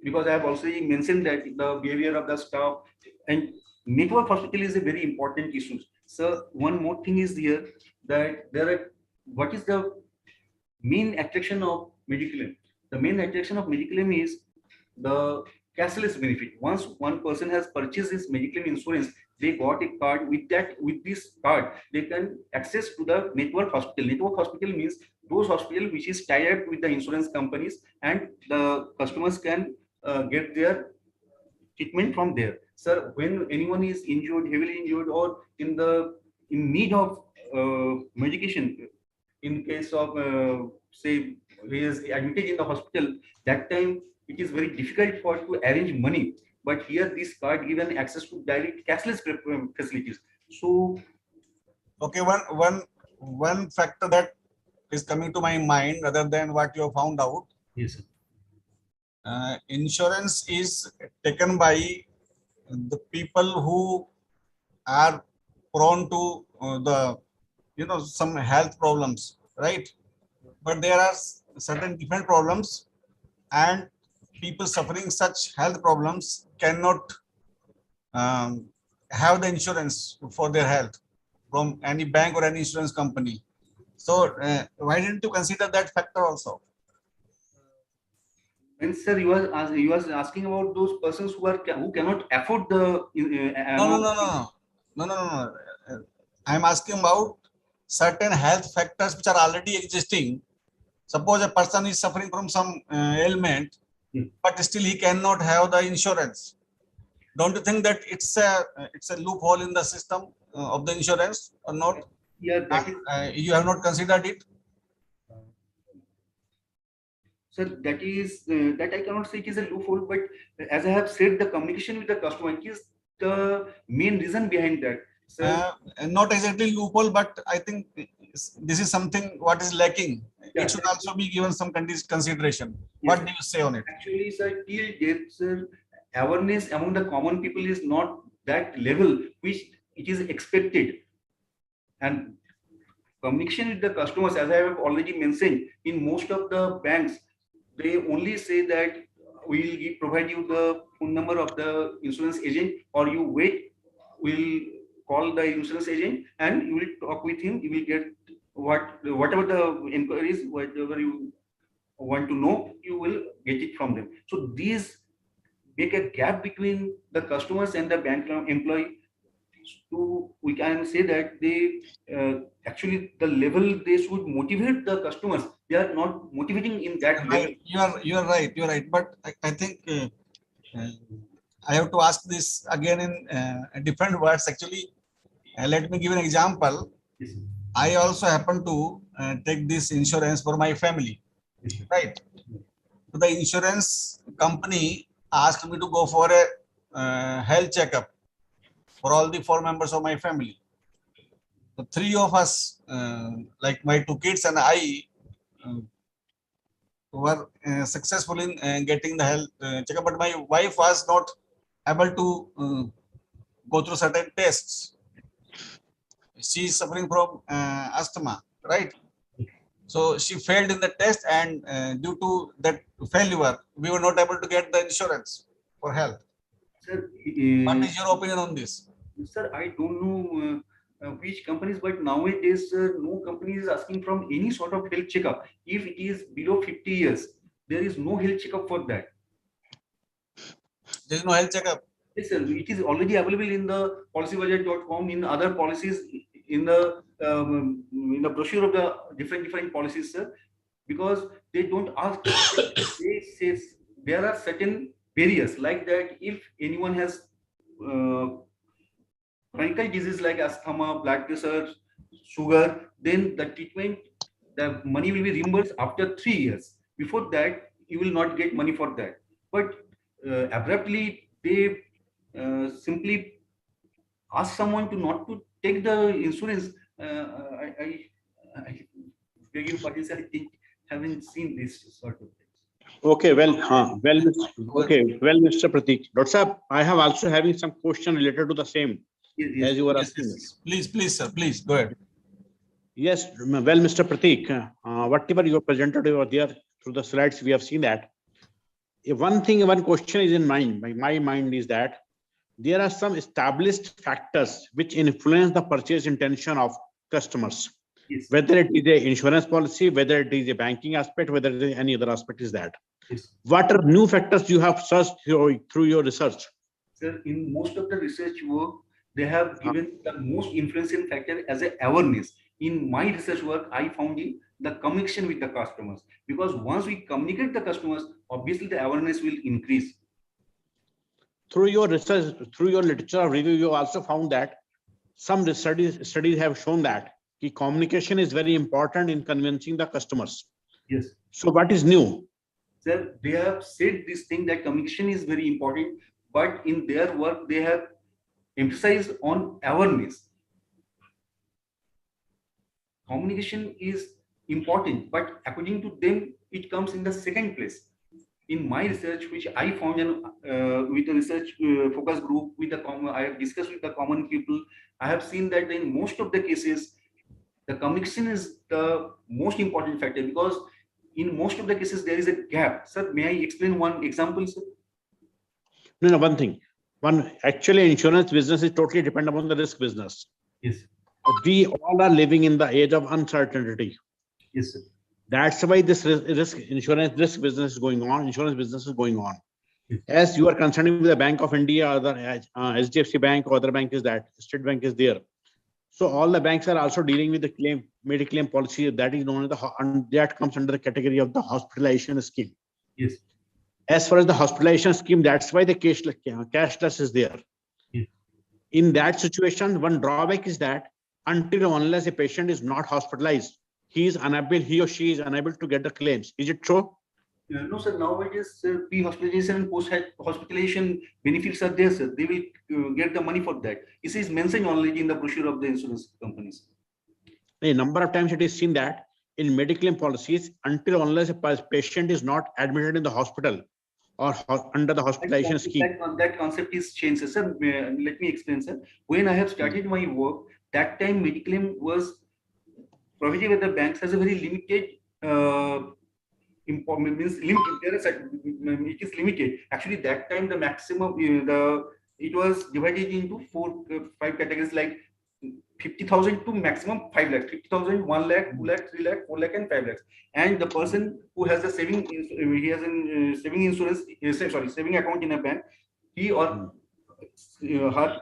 because I have also mentioned that the behavior of the staff and network hospital is a very important issue. So one more thing is here, that there are, what is the main attraction of Mediclaim? The main attraction of Mediclaim is the cashless benefit. Once one person has purchased this Mediclaim insurance, they got a card. With this card, they can access to the network hospital. Network hospital means those hospital which is tied up with the insurance companies, and the customers can get their treatment from there. Sir, when anyone is injured, heavily injured, or in need of medication, in case of say he is admitted in the hospital, that time it is very difficult for to arrange money. But here this card given access to direct cashless facilities. So Okay, one factor that is coming to my mind other than what you have found out. yes, sir. Insurance is taken by the people who are prone to some health problems, right? But there are certain different problems, and people suffering such health problems cannot have the insurance for their health from any bank or any insurance company. So why didn't you consider that factor also? And sir, you was asking about those persons who cannot afford the No. I'm asking about certain health factors which are already existing. Suppose a person is suffering from some ailment, but still he cannot have the insurance. Don't you think that it's a loophole in the system of the insurance or not? Yeah, that is, you have not considered it? sir, that is that I cannot say it is a loophole, but as I have said, the communication with the customer is the main reason behind that. Sir, Not exactly loophole, but I think this is something what is lacking. Yeah, It should also be given some consideration. Yes, What do you say on it? actually, sir, till date, sir, awareness among the common people is not that level which it is expected. And communication with the customers, as I have already mentioned, in most of the banks, they only say that we will provide you the phone number of the insurance agent, or you wait, we'll call the insurance agent and you will talk with him. You will get whatever the inquiries, whatever you want to know, you will get it from them. So these make a gap between the customers and the bank employee. So we can say that they actually the level they should motivate the customers, they are not motivating in that level. You are right. You are right. But I think I have to ask this again in different words. Actually, let me give an example. Yes, I also happen to take this insurance for my family, yes, right? So the insurance company asked me to go for a health checkup for all the 4 members of my family. The 3 of us, like my 2 kids and I, were successful in getting the health checkup, but my wife was not able to go through certain tests. She is suffering from asthma, right? So she failed in the test, and due to that failure, we were not able to get the insurance for health. Sir, What is your opinion on this? sir, I don't know which companies, but nowadays no company is asking from any sort of health checkup. If it is below 50 years, there is no health checkup for that. There is no health checkup. Yes, sir. It is already available in the policybudget.com, in other policies, in the brochure of the different policies, sir. Because they don't ask. They say there are certain barriers like that. If anyone has chronic disease like asthma, blood pressure, sugar, then the treatment, the money will be reimbursed after 3 years. Before that, you will not get money for that. But abruptly, they simply ask someone to not to take the insurance. I beg your pardon, sir, I think haven't seen this sort of things. Okay, Mr. Prateek. Dr. Saab, I have also having some question related to the same Yes, as you were Yes, asking. yes. Please, sir, please go ahead. Yes, well, Mr. Prateek, whatever you presented over there through the slides, we have seen that. One question is in my mind is that there are some established factors which influence the purchase intention of customers. Yes. Whether it is a insurance policy, whether it is a banking aspect, whether it is any other aspect is that. Yes. What are new factors you have searched through your research? Sir, in most of the research work, they have given the most influential factor as a awareness. In my research work, I found in the communication with the customers, because once we communicate the customers, obviously the awareness will increase. Through your research, through your literature review, you also found that some studies have shown that the communication is very important in convincing the customers. Yes. So what is new? Sir, they have said this thing that communication is very important, but in their work, they have emphasized on awareness. Communication is important, but according to them, it comes in the second place. In my research, which I found with the research focus group, with the I have discussed with the common people, I have seen that in most of the cases, the communication is the most important factor, because in most of the cases there is a gap. Sir, may I explain one example, sir? No, one thing. Actually, insurance business is totally dependent upon the risk business. Yes. We all are living in the age of uncertainty. Yes, sir. That's why this insurance business is going on. Insurance business is going on. Yes. As you are concerned with the Bank of India, or the HDFC Bank, or other bank is that State Bank is there. So all the banks are also dealing with the Mediclaim policy that is known as that comes under the category of the hospitalization scheme. Yes. As far as the hospitalization scheme, that's why the cashless is there. Yes. In that situation, one drawback is that until unless a patient is not hospitalized, he or she is unable to get the claims. Is it true? No, sir. Nowadays, pre-hospitalization and post-hospitalization benefits are there, sir. They will get the money for that. This is mentioned already in the brochure of the insurance companies. A number of times it is seen that in Mediclaim policies, until unless a patient is not admitted in the hospital or under the hospitalization scheme. That concept is changed, sir. Let me explain, sir. When I have started my work, that time Mediclaim was provided by the banks has a very limited it is limited. Actually, that time the maximum it was divided into 5 categories, like 50,000 to maximum 5 lakhs, 50,000, 1 lakh, 2 lakh, 3 lakh, 4 lakh, and 5 lakhs. And the person who has a saving account in a bank, he or her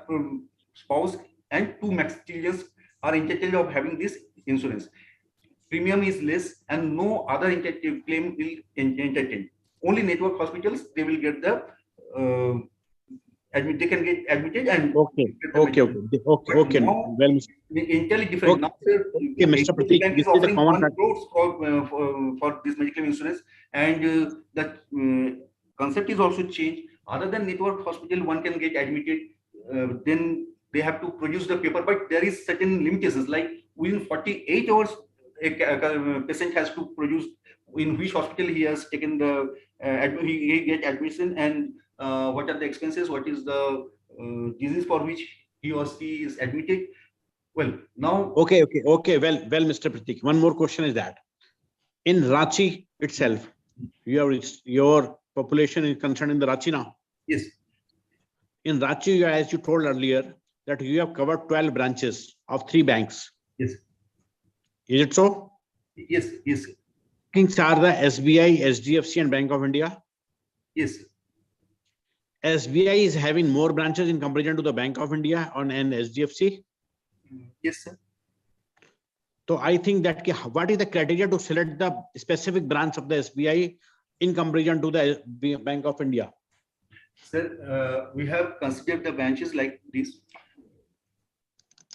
spouse and 2 max children are entitled of having this insurance. Premium is less and no other claim will entertain. Only network hospitals, they will get the they can get admitted and okay. Now, well, entirely different. Now, sir, okay, Mr. Prateek, is offering 1 crore for this medical insurance, and the concept is also changed. Other than network hospital, one can get admitted. Then they have to produce the paper, but there is certain limitations, like within 48 hours a patient has to produce in which hospital he has taken the he get admission, and what are the expenses, what is the disease for which he or she is admitted. Well, now okay. Well, Mr. Prateek, one more question is that in Ranchi itself, your population is concerned in the Ranchi now. Yes. In Ranchi, as you told earlier, that you have covered 12 branches of 3 banks. Yes. Is it so? Yes. Things are the SBI, SDFC, and Bank of India. Yes. SBI is having more branches in comparison to the Bank of India and SDFC. Yes, sir. So I think that what is the criteria to select the specific branch of the SBI in comparison to the Bank of India? Sir, we have considered the branches like this.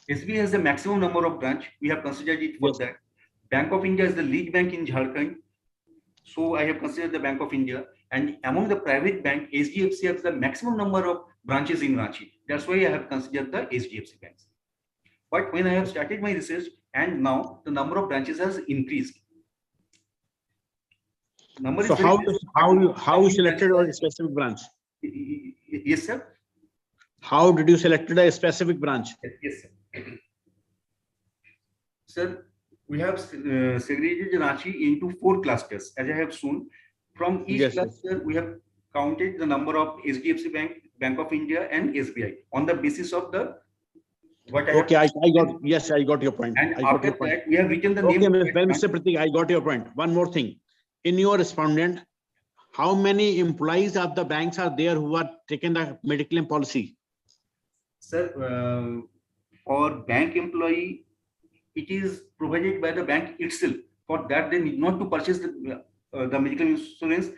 SBI has the maximum number of branch. We have considered it for that. Bank of India is the lead bank in Jharkhand. So I have considered the Bank of India. And among the private bank, HDFC has the maximum number of branches in Ranchi. That's why I have considered the HDFC banks. But when I have started my research, and now the number of branches has increased. So how you selected a specific branch? Yes, sir. How did you select a specific branch? Yes, sir. Sir, we have segregated Ranchi into 4 clusters, as I have shown. From each cluster, we have counted the number of HDFC Bank, Bank of India, and SBI on the basis of the what I okay, I got your point. And after that, we have written the name. Okay, well, Mr. Prateek, I got your point. One more thing. In your respondent, how many employees of the banks are there who are taking the Mediclaim policy? Sir, for bank employee, it is provided by the bank itself. For that, they need not to purchase the medical insurance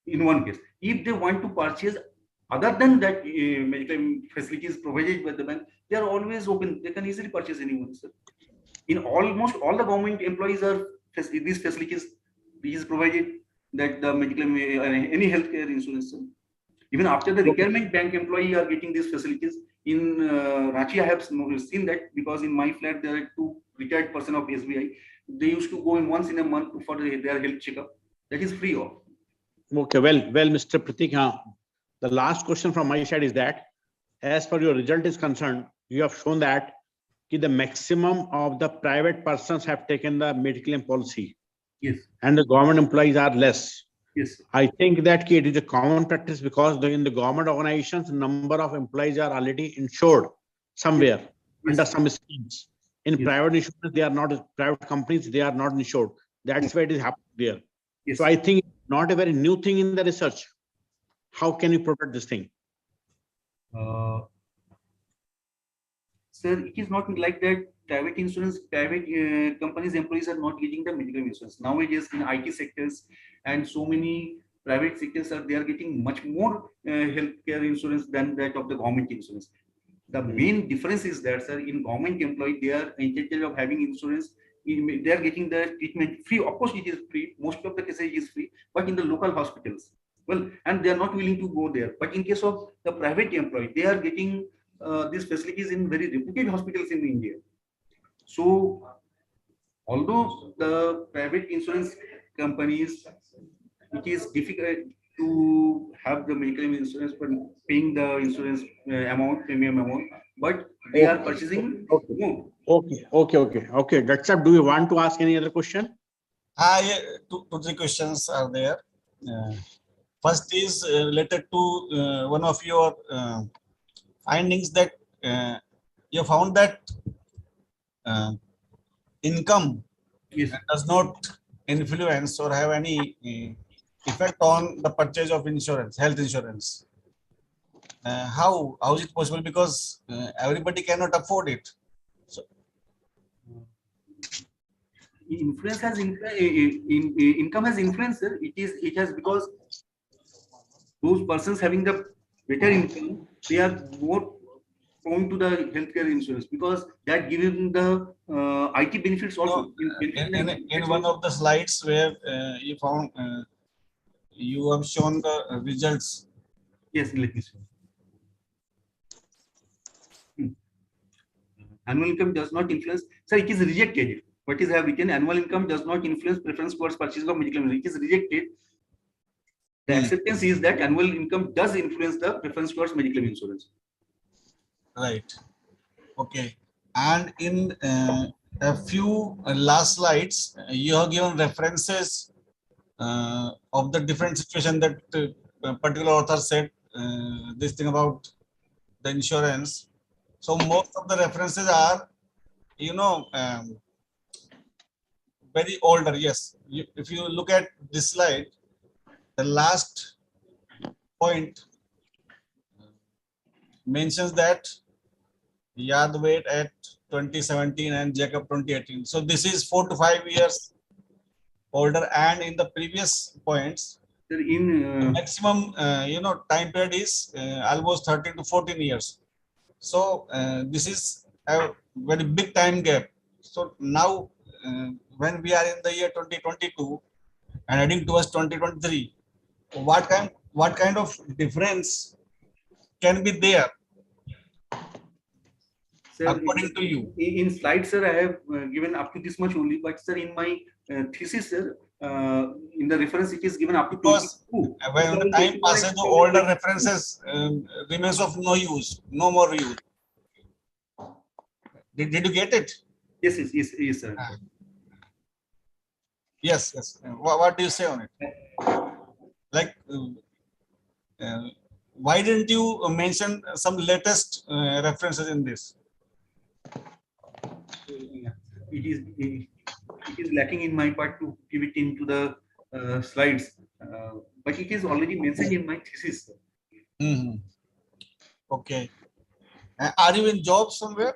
in one case. If they want to purchase other than that medical facilities provided by the bank, they are always open. They can easily purchase anyone, sir. In almost all the government employees are these facilities is provided, that the medical any healthcare insurance, sir. Even after the requirement, bank employee are getting these facilities. In Ranchi, I have seen that, because in my flat there are two retired person of SBI. They used to go in once in a month for their health checkup. That is free of. Okay, well, Mr. Prateek, the last question from my side is that, as per your result is concerned, you have shown that the maximum of the private persons have taken the medical claim policy. Yes. And the government employees are less. Yes. I think that it is a common practice, because in the government organizations, number of employees are already insured somewhere. Yes. Under some schemes. In yes. Private insurance, they are not, private companies, they are not insured. That's yes. why it is happening there. Yes. So I think not a very new thing in the research. How can you protect this thing? Sir, it is not like that. Private insurance, private companies' employees are not getting the medical insurance. Nowadays, in IT sectors and so many private sectors, they are getting much more healthcare insurance than that of the government insurance. The main difference is that, sir, in government employee, they are entitled of having insurance. They are getting the treatment free. Of course, it is free. Most of the cases it is free. But in the local hospitals, well, and they are not willing to go there. But in case of the private employee, they are getting these facilities in very reputed hospitals in India. So, although the private insurance companies, it is difficult to have the medical insurance for paying the insurance premium amount, but they are purchasing more. Okay. That's up. Do you want to ask any other question? Yeah, two, three questions are there. First is related to one of your findings, that you found that income does not influence or have any effect on the purchase of insurance, health insurance. How is it possible? Because everybody cannot afford it. So, influence has income has influence, sir. It has, because those persons having the better income, they are more prone to the healthcare insurance, because that gives them the IT benefits also. In one of the slides where you found, you have shown the results. Yes, let me show. Annual income does not influence. Sir, it is rejected. What is have written? Annual income does not influence preference towards purchase of medical insurance. It is rejected. The acceptance is that annual income does influence the preference towards medical insurance. Right. Okay. And in a few last slides, you have given references of the different situation that a particular author said this thing about the insurance. So most of the references are, very older. Yes. If you look at this slide, the last point mentions that Yad wait at 2017 and Jacob 2018. So this is 4 to 5 years older, and in the previous points, the maximum time period is almost 13 to 14 years. So this is a very big time gap. So now when we are in the year 2022 and heading towards 2023, what kind of difference can be there? Sir, according to you? In slides, sir, I have given up to this much only, but sir, in my thesis, sir, in the reference, it is given up to 22. When the time passes, the older references remains of no use, no more use. Did you get it? Yes, sir. Yes. What do you say on it? Like, why didn't you mention some latest references in this? It is lacking in my part to give it into the slides, but it is already mentioned in my thesis. Okay. Are you in job somewhere?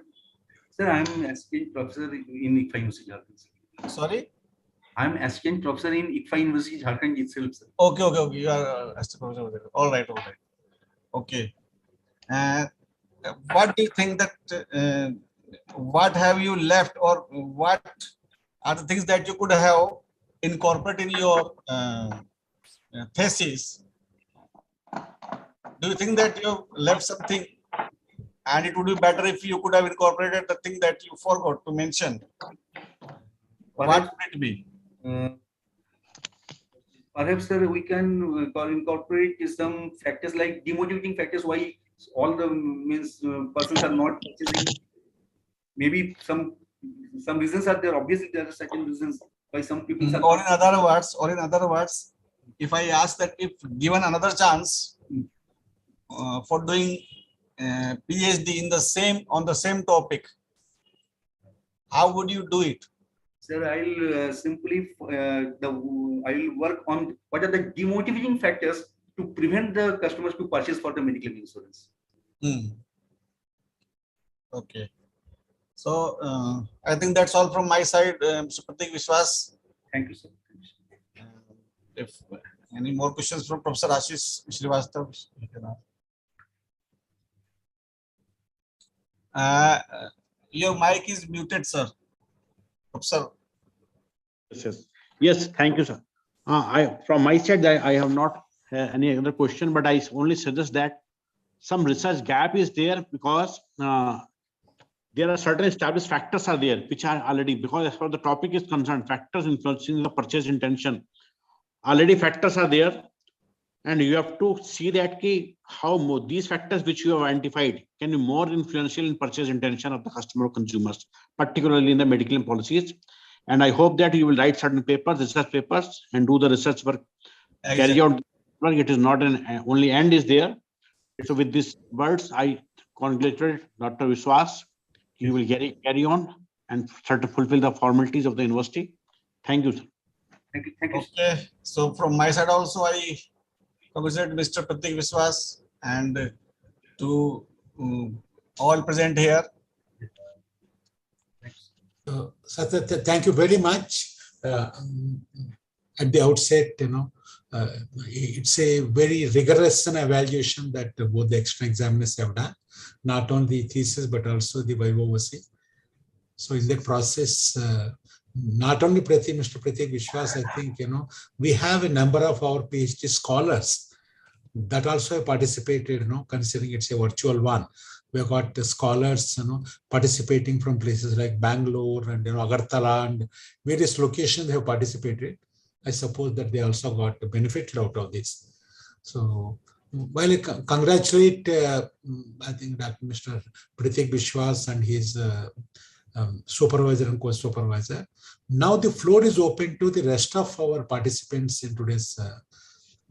Sir, I am assistant professor in ICFA University, Jharkhand. Sorry? I am assistant professor in ICFA University, Jharkhand itself, sir. Okay, okay, okay. You are assistant professor over there. All right, all right. Okay. And what do you think that what have you left, or what are the things that you could have incorporated in your thesis? Do you think that you left something and it would be better if you could have incorporated the thing that you forgot to mention? What would it be? Perhaps, sir, we can incorporate some factors like demotivating factors why all the persons are not purchasing. Maybe some reasons are there. Obviously, there are certain reasons why some people are. Or in other words, if I ask that if given another chance for doing PhD in on the same topic, how would you do it? Sir, I'll simply I'll work on what are the demotivating factors to prevent the customers to purchase for the medical insurance. Okay. So I think that's all from my side, Mr. Prateek Biswas. Thank you, sir. If any more questions from Professor Ashish Srivastav, you can ask. Your mic is muted, sir. Professor. Yes, thank you, sir. From my side, I have not any other question, but I only suggest that some research gap is there because there are certain established factors are there which are already, because as far as the topic is concerned, factors influencing the purchase intention, already factors are there, and you have to see that how these factors which you have identified can be more influential in purchase intention of the customer or consumers, particularly in the medical policies. And I hope that you will write certain papers, research papers, and do the research work. Exactly. Carry out work. It is not an only end is there. So with these words, I congratulate Dr. Biswas. He will carry on and try to fulfill the formalities of the university. Thank you, sir. Thank you. Thank you. Okay. So from my side also, I congratulate Mr. Prateek Biswas and to all present here. So thank you very much. At the outset, it's a very rigorous evaluation that both the external examiners have done, not only the thesis but also the Viva Voce. So in that process, not only Mr. Prateek Biswas, I think we have a number of our PhD scholars that also have participated. Considering it's a virtual one, we have got the scholars participating from places like Bangalore and Agartala and various locations they have participated. I suppose that they also got benefited out of this. So while I congratulate, I think that Mr. Prateek Biswas and his supervisor and co-supervisor, now the floor is open to the rest of our participants in today's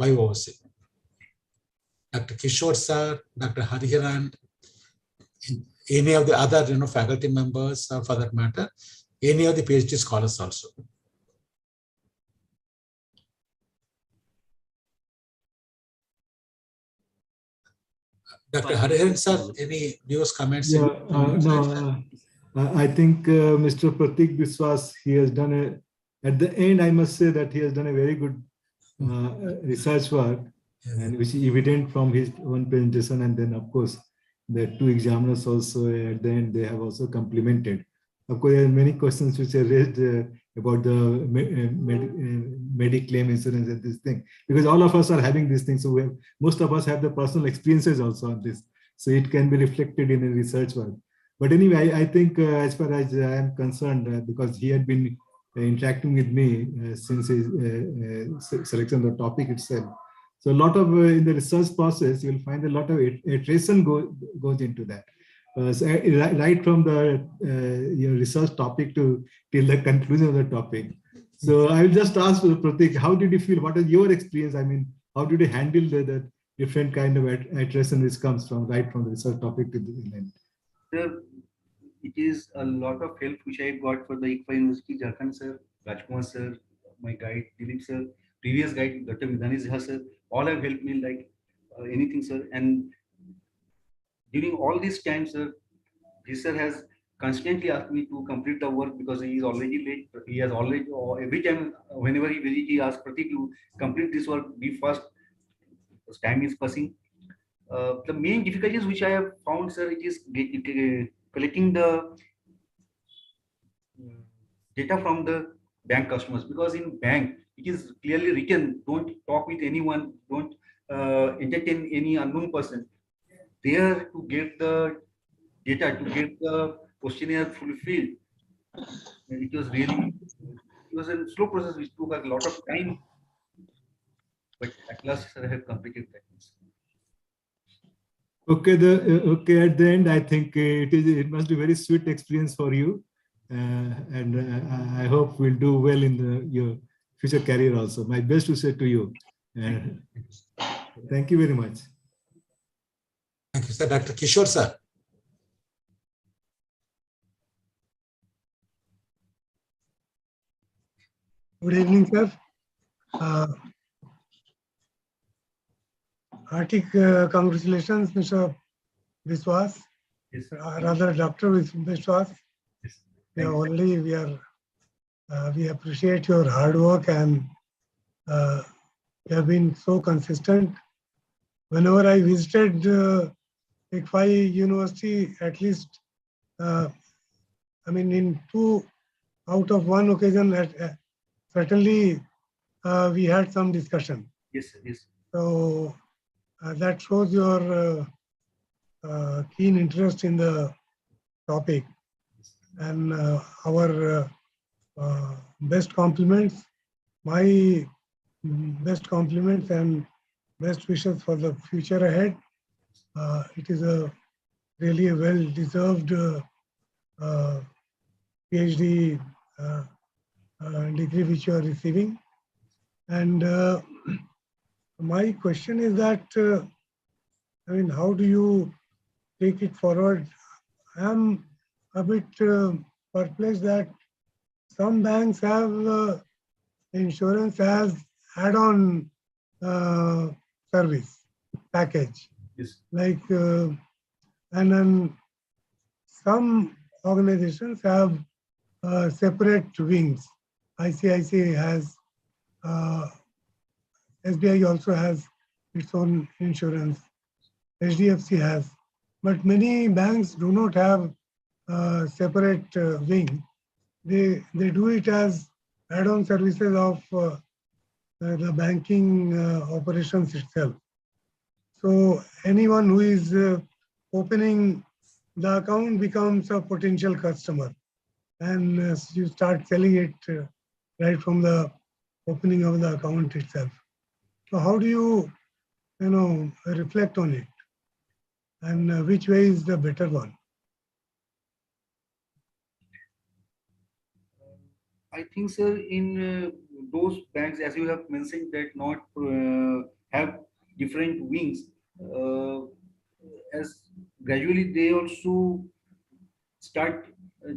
Viva Voce. Dr. Kishore sir, Dr. Hariharan, any of the other faculty members, or for that matter, any of the PhD scholars also. Dr. Hariharan sir, any views, comments? Yeah, I think Mr. Prateek Biswas, he has done at the end, I must say that he has done a very good research work, and which is evident from his own presentation. And then, of course, the two examiners also at the end, they have also complimented. Of course, there are many questions which are raised about the Mediclaim insurance and this thing, because all of us are having these things. So most of us have the personal experiences also on this. So it can be reflected in a research work. But anyway, I think as far as I am concerned, because he had been interacting with me since his selection of the topic itself. So a lot of in the research process, you will find a lot of iteration goes into that. So right from the your research topic till the conclusion of the topic. So I will just ask Prateek, how did you feel? What is your experience? I mean, how did you handle the different kind of iteration which comes from right from the research topic to the end? Sir, it is a lot of help which I got for the ICFA University, Jharkhand sir, Rajkumar sir, my guide, Dilip sir, previous guide, Dr. Vidhani Jha sir, all have helped me like anything, sir. And during all these times, sir has constantly asked me to complete the work because he is already late. He has already, every time, whenever he visits, he asks Prateek to complete this work, be fast, because time is passing. The main difficulties which I have found, sir, it is collecting the data from the bank customers, because in bank it is clearly written, don't talk with anyone, don't entertain any unknown person. There to get the data, to get the questionnaire fulfilled, it was really, it was a slow process which took a lot of time, but at last I have completed that. Okay, okay. At the end, I think it must be very sweet experience for you, and I hope we'll do well in your future career also. My best to say to you. Thank you very much. Thank you, sir. Dr. Kishore, sir. Good evening, sir. Hearty congratulations, Mr. Biswas. Yes, Rather, Dr. Biswas. yes. We appreciate your hard work, and you have been so consistent. Whenever I visited ICFI University, at least, in 2 out of 1 occasion, certainly we had some discussion. Yes, sir, yes. So that shows your keen interest in the topic, and our best compliments, my best compliments and best wishes for the future ahead. It is really a well-deserved PhD degree which you are receiving. And my question is that, how do you take it forward? I am a bit perplexed that some banks have insurance as add-on service package. Yes. Like, and then some organizations have separate wings. ICICI has, SBI also has its own insurance. HDFC has, but many banks do not have separate wing. They do it as add-on services of the banking operations itself. So anyone who is opening the account becomes a potential customer, and you start selling it right from the opening of the account itself. So how do you, reflect on it, and which way is the better one? I think, sir, in those banks, as you have mentioned, that not have different wings, as gradually they also start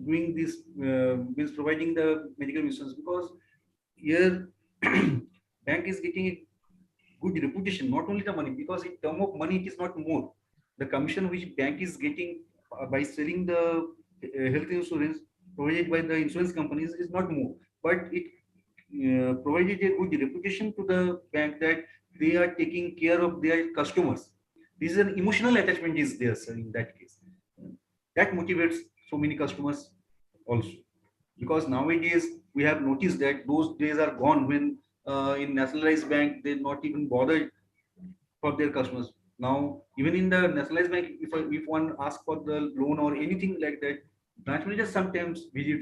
doing this, means providing the medical insurance, because here bank is getting a good reputation, not only the money, because in term of money it is not more. The commission which bank is getting by selling the health insurance provided by the insurance companies is not more, but it provided a good reputation to the bank that they are taking care of their customers. This is an emotional attachment is there, sir, in that case. That motivates so many customers also. Because nowadays we have noticed that those days are gone when in nationalized bank they not even bothered for their customers. Now even in the nationalized bank, if one asks for the loan or anything like that, branch managers sometimes visit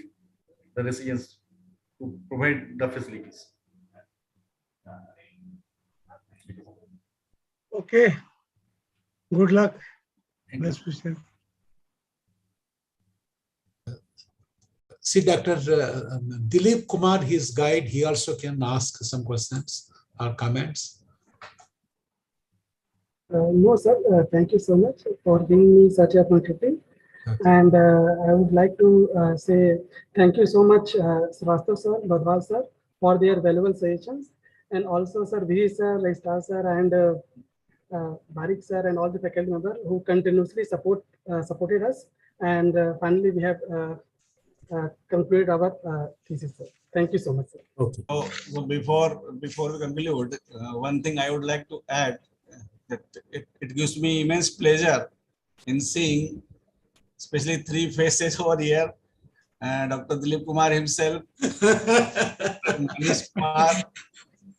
the residents to provide the facilities. Okay. Good luck. Thank Best you. wishes. See, Dr. Dilip Kumar, his guide, he also can ask some questions or comments. No, sir. Thank you so much for giving me such a opportunity. Okay. And I would like to say thank you so much, Srivastava sir, Badwal sir, for their valuable suggestions. And also, sir, Viva sir, Star sir, and Barik sir and all the faculty members who continuously supported us. And finally, we have concluded our thesis, sir. Thank you so much, sir. Okay. So before we conclude, one thing I would like to add, that it gives me immense pleasure in seeing especially three faces over here, Dr. Dilip Kumar himself, Manish Kumar,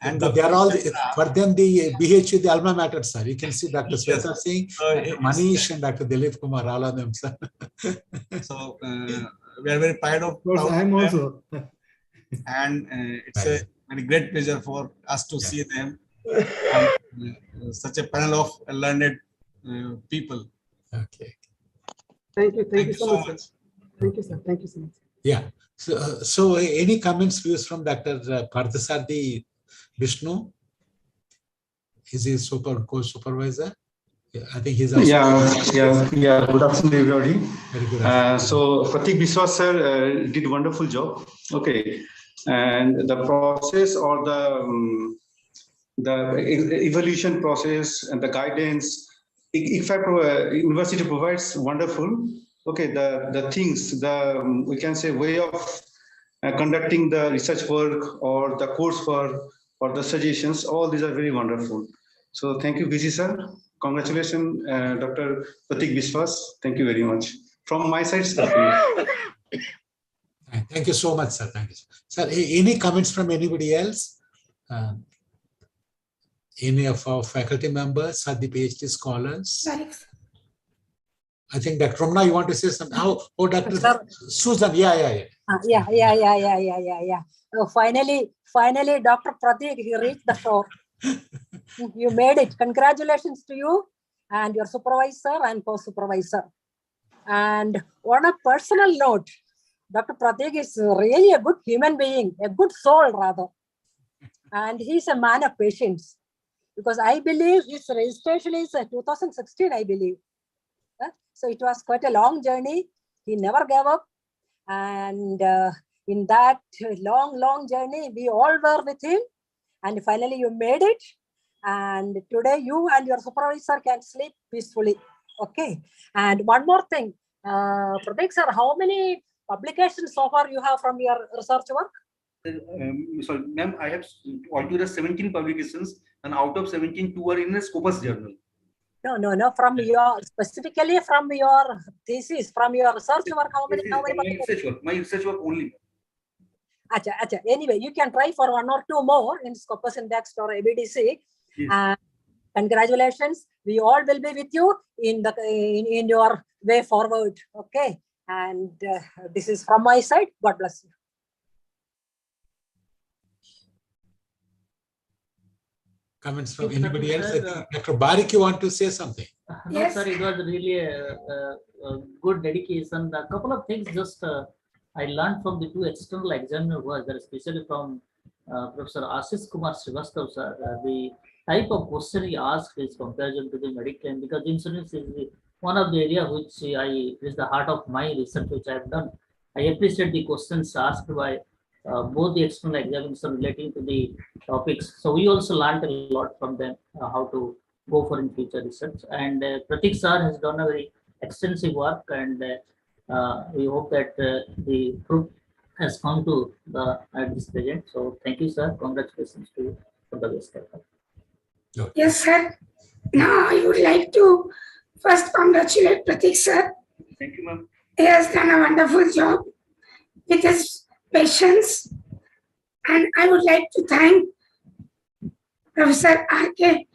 and they are all for them the BHU, the alma mater, sir. You can see Dr. Sweta Singh, Manish, and Dr. Dilip Kumar, all of them, sir. So we are very proud of I am also. And it's a very great pleasure for us to see them, such a panel of learned people. Okay. Thank you so much. Thank you, sir. Thank you so much. Yeah. So any comments, views from Dr. Parthasarathi Vishnu? Is he co-supervisor? Yeah, I think he's also. Yeah. Good afternoon, everybody. Very good afternoon. So Prateek Biswas sir did a wonderful job. Okay, and the process or the evolution process and the guidance, university provides wonderful. Okay, the things, we can say way of conducting the research work or the course work or the suggestions, all these are very wonderful. So thank you, VC sir. Congratulations, Dr. Prateek Biswas. Thank you very much. From my side, sir. Thank you so much, sir. Thank you. Sir, any comments from anybody else? Any of our faculty members or the PhD scholars? I think Dr. Ramna, you want to say something? Oh, Dr. Susan, yeah. Finally, Dr. Prateek, you reached the shore. You made it. Congratulations to you and your supervisor and co-supervisor. And on a personal note, Dr. Prateek is really a good human being, a good soul rather. And he's a man of patience. Because I believe his registration is 2016, I believe. So it was quite a long journey. He never gave up. And in that long journey, we all were with him. And finally, you made it. And today, you and your supervisor can sleep peacefully. Okay. And one more thing, Prateek sir, how many publications so far you have from your research work? Sorry, ma'am, I have altogether 17 publications, and out of 17, 2 are in a Scopus journal. No. From your specifically from your thesis, from your research work, how many? My research work only. Acha. Anyway, you can try for 1 or 2 more in Scopus Index or ABDC. Yes. Congratulations. We all will be with you in your way forward. Okay. And this is from my side. God bless you. Comments from anybody else? Dr. Barik, you want to say something? Yes, sir. It was really a good dedication. A couple of things just I learned from the 2 external examiners, especially from Professor Ashish Kumar Srivastav, sir. The type of question he asked is comparison to the medical, because insurance is one of the areas which is the heart of my research which I have done. I appreciate the questions asked by both the external examiners relating to the topics. So we also learned a lot from them how to go for in future research. And Prateek sir has done a very extensive work, and we hope that the fruit has come to this present. So thank you, sir. Congratulations to you for the best effort. Yes, sir. Now I would like to first congratulate Prateek sir. Thank you, ma'am. He has done a wonderful job with his patience. And I would like to thank Professor R.K.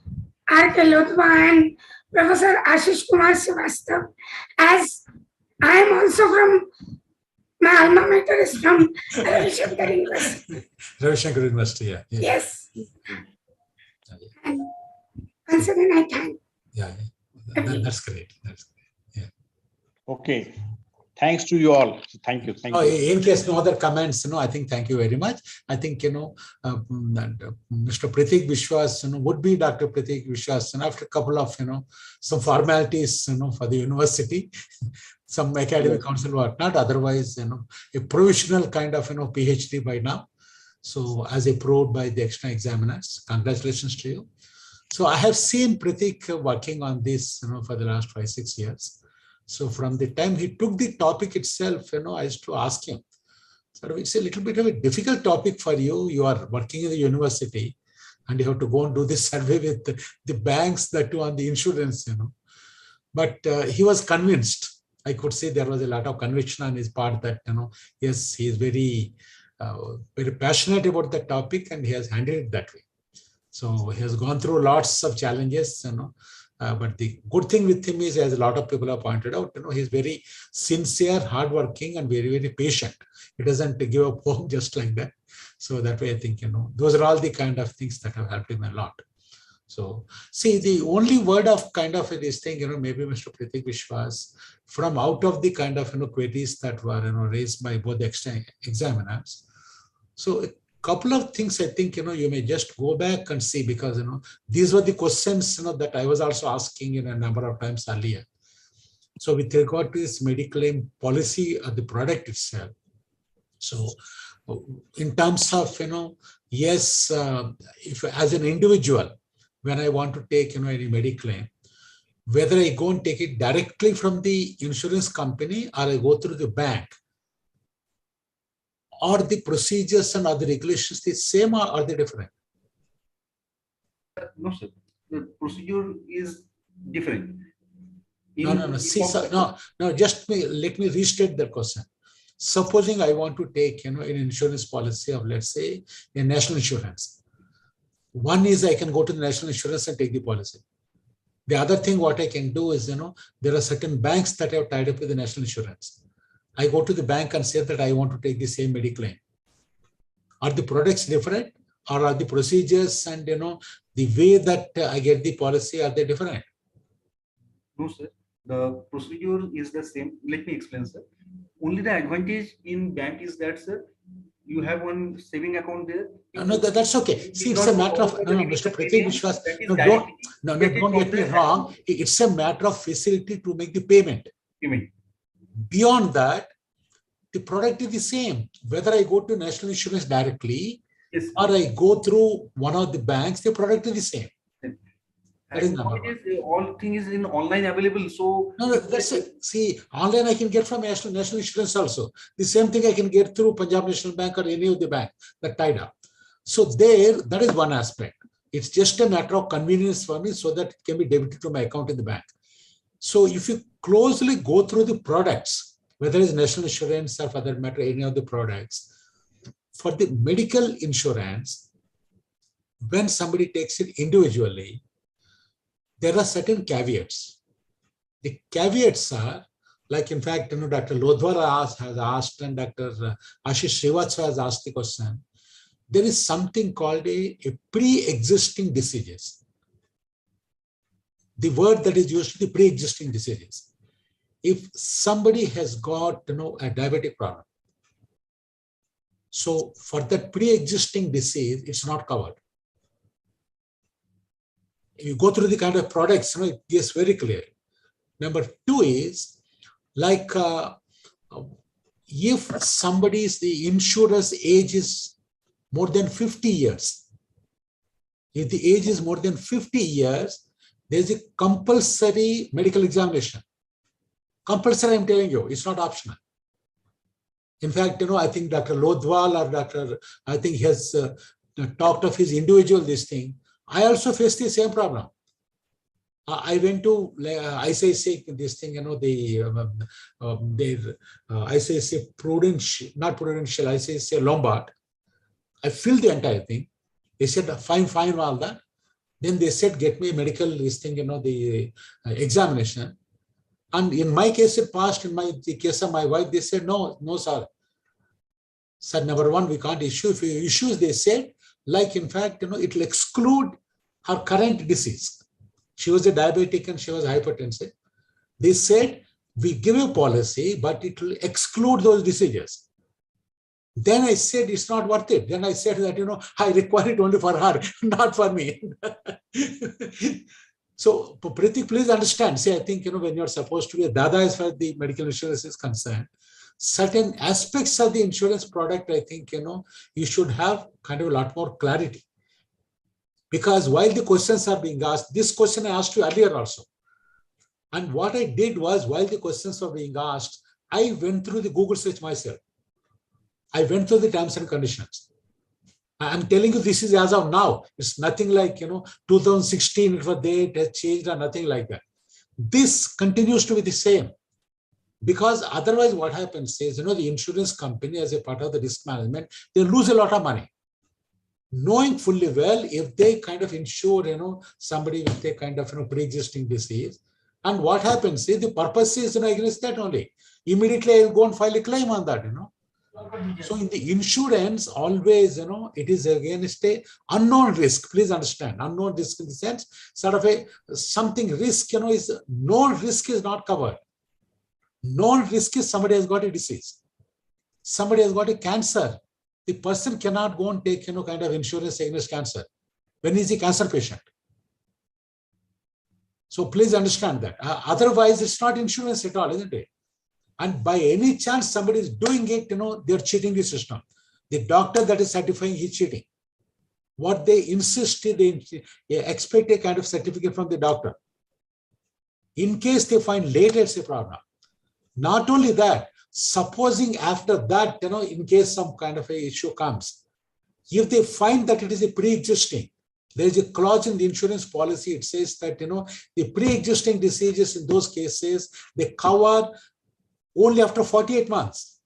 Lodhwa and Professor Ashish Kumar Srivastav, as I am also from, my alma mater is from Ravi Shankar University. Ravi Shankar University, yeah. Yes. And once again, I thank. Yeah. That's great. Yeah. Okay. Thanks to you all. Thank you. Thank you. In case no other comments, I think thank you very much. I think, Mr. Prateek Biswas, would be Dr. Prateek Biswas, after a couple of, some formalities, for the university, some academic council whatnot, otherwise, a provisional kind of, PhD by now. So as approved by the external examiners, congratulations to you. So I have seen Prateek working on this, for the last 5-6 years. So from the time he took the topic itself, I used to ask him, so it's a little bit of a difficult topic for you. You are working in the university and you have to go and do this survey with the banks, that too on the insurance, But he was convinced. I could say there was a lot of conviction on his part that, yes, he is very, very passionate about the topic and he has handled it that way. So he has gone through lots of challenges, but the good thing with him is, as a lot of people have pointed out, he's very sincere, hardworking, and very, very patient. He doesn't give up hope just like that. So that way, I think, those are all the kind of things that have helped him a lot. So see, the only word of kind of this thing, maybe Mr. Prateek Biswas, from out of the kind of, queries that were, raised by both the examiners. So couple of things I think, you may just go back and see, because, these were the questions, that I was also asking a number of times earlier. So with regard to this Mediclaim policy of the product itself. So in terms of, yes, if as an individual, when I want to take, any Mediclaim, whether I go and take it directly from the insurance company or I go through the bank, are the procedures and other regulations the same, or are they different? No, sir. The procedure is different. No. See, sir, no. Just let me restate the question. Supposing I want to take, an insurance policy of, let's say, a national insurance. One is I can go to the national insurance and take the policy. The other thing what I can do is, there are certain banks that have tied up with the national insurance. I go to the bank and say that I want to take the same Mediclaim. Are the products different, or are the procedures and, the way that I get the policy, are they different? No, sir. The procedure is the same. Let me explain, sir. Only the advantage in bank is that, sir, you have one saving account there. No, that's okay. See, it's a matter of, Mr. Prateek Biswas, don't get me wrong. It's a matter of facility to make the payment. Beyond that, the product is the same. Whether I go to national insurance directly, yes, or I go through one of the banks, the product is the same. That is number one. All things in online available. So no, that's it. See, online I can get from national insurance also. The same thing I can get through Punjab National Bank or any of the bank that tied up. So there, that is one aspect. It's just a matter of convenience for me, so that it can be debited to my account in the bank. So if you closely go through the products, whether it's national insurance or for that matter, any of the products, for the medical insurance, when somebody takes it individually, there are certain caveats. The caveats are, like in fact, Dr. Lodwar has asked and Dr. Ashish Srivastava has asked the question. There is something called a pre-existing diseases. The word that is used to the pre-existing diseases. If somebody has got, a diabetic problem, so for that pre-existing disease, it's not covered. You go through the kind of products, it gets very clear. Number two is, like, if somebody's, the insurer's age is more than 50 years, if the age is more than 50 years, there's a compulsory medical examination. Compulsory, I'm telling you, it's not optional. In fact, I think Dr. Lodwal or I think he has talked of his individual this thing. I also faced the same problem. I went to ICICI, this thing, ICICI Prudential, not Prudential, ICICI Lombard. I filled the entire thing. They said, fine, all that. Then they said, get me a medical, this thing, the examination. And in my case, it passed. In the case of my wife, they said, no, sir. Sir, number one, we can't issue. If you issue, they said, like, in fact, it will exclude her current disease. She was a diabetic and she was hypertensive. They said, we give a policy, but it will exclude those diseases. Then I said, it's not worth it. Then I said that, I require it only for her, not for me. So, Prateek, please understand. See, I think, when you're supposed to be a dada as far as the medical insurance is concerned, certain aspects of the insurance product, I think, you should have kind of a lot more clarity. Because while the questions are being asked, this question I asked you earlier also. And what I did was, while the questions were being asked, I went through the Google search myself. I went through the terms and conditions. I'm telling you, this is as of now. It's nothing like, 2016, it was there, it has changed or nothing like that. This continues to be the same. Because otherwise what happens is, the insurance company as a part of the risk management, they lose a lot of money. Knowing fully well, if they kind of insure, somebody with a kind of, pre-existing disease, and what happens is the purpose is, against that only. Immediately I go and file a claim on that, So in the insurance, always, it is against a unknown risk. Please understand, unknown risk in the sense, sort of a something risk, is known risk is not covered. Known risk is somebody has got a disease. Somebody has got a cancer. The person cannot go and take, kind of insurance against cancer. When is he cancer patient? So please understand that. Otherwise, it's not insurance at all, isn't it? And by any chance somebody is doing it, they're cheating the system. The doctor that is certifying, he's cheating. What they insist is they expect a kind of certificate from the doctor. In case they find later, it's a problem. Not only that, supposing after that, in case some kind of a issue comes, if they find that it is a pre-existing, there is a clause in the insurance policy, it says that, the pre-existing diseases in those cases, they cover only after 48 months.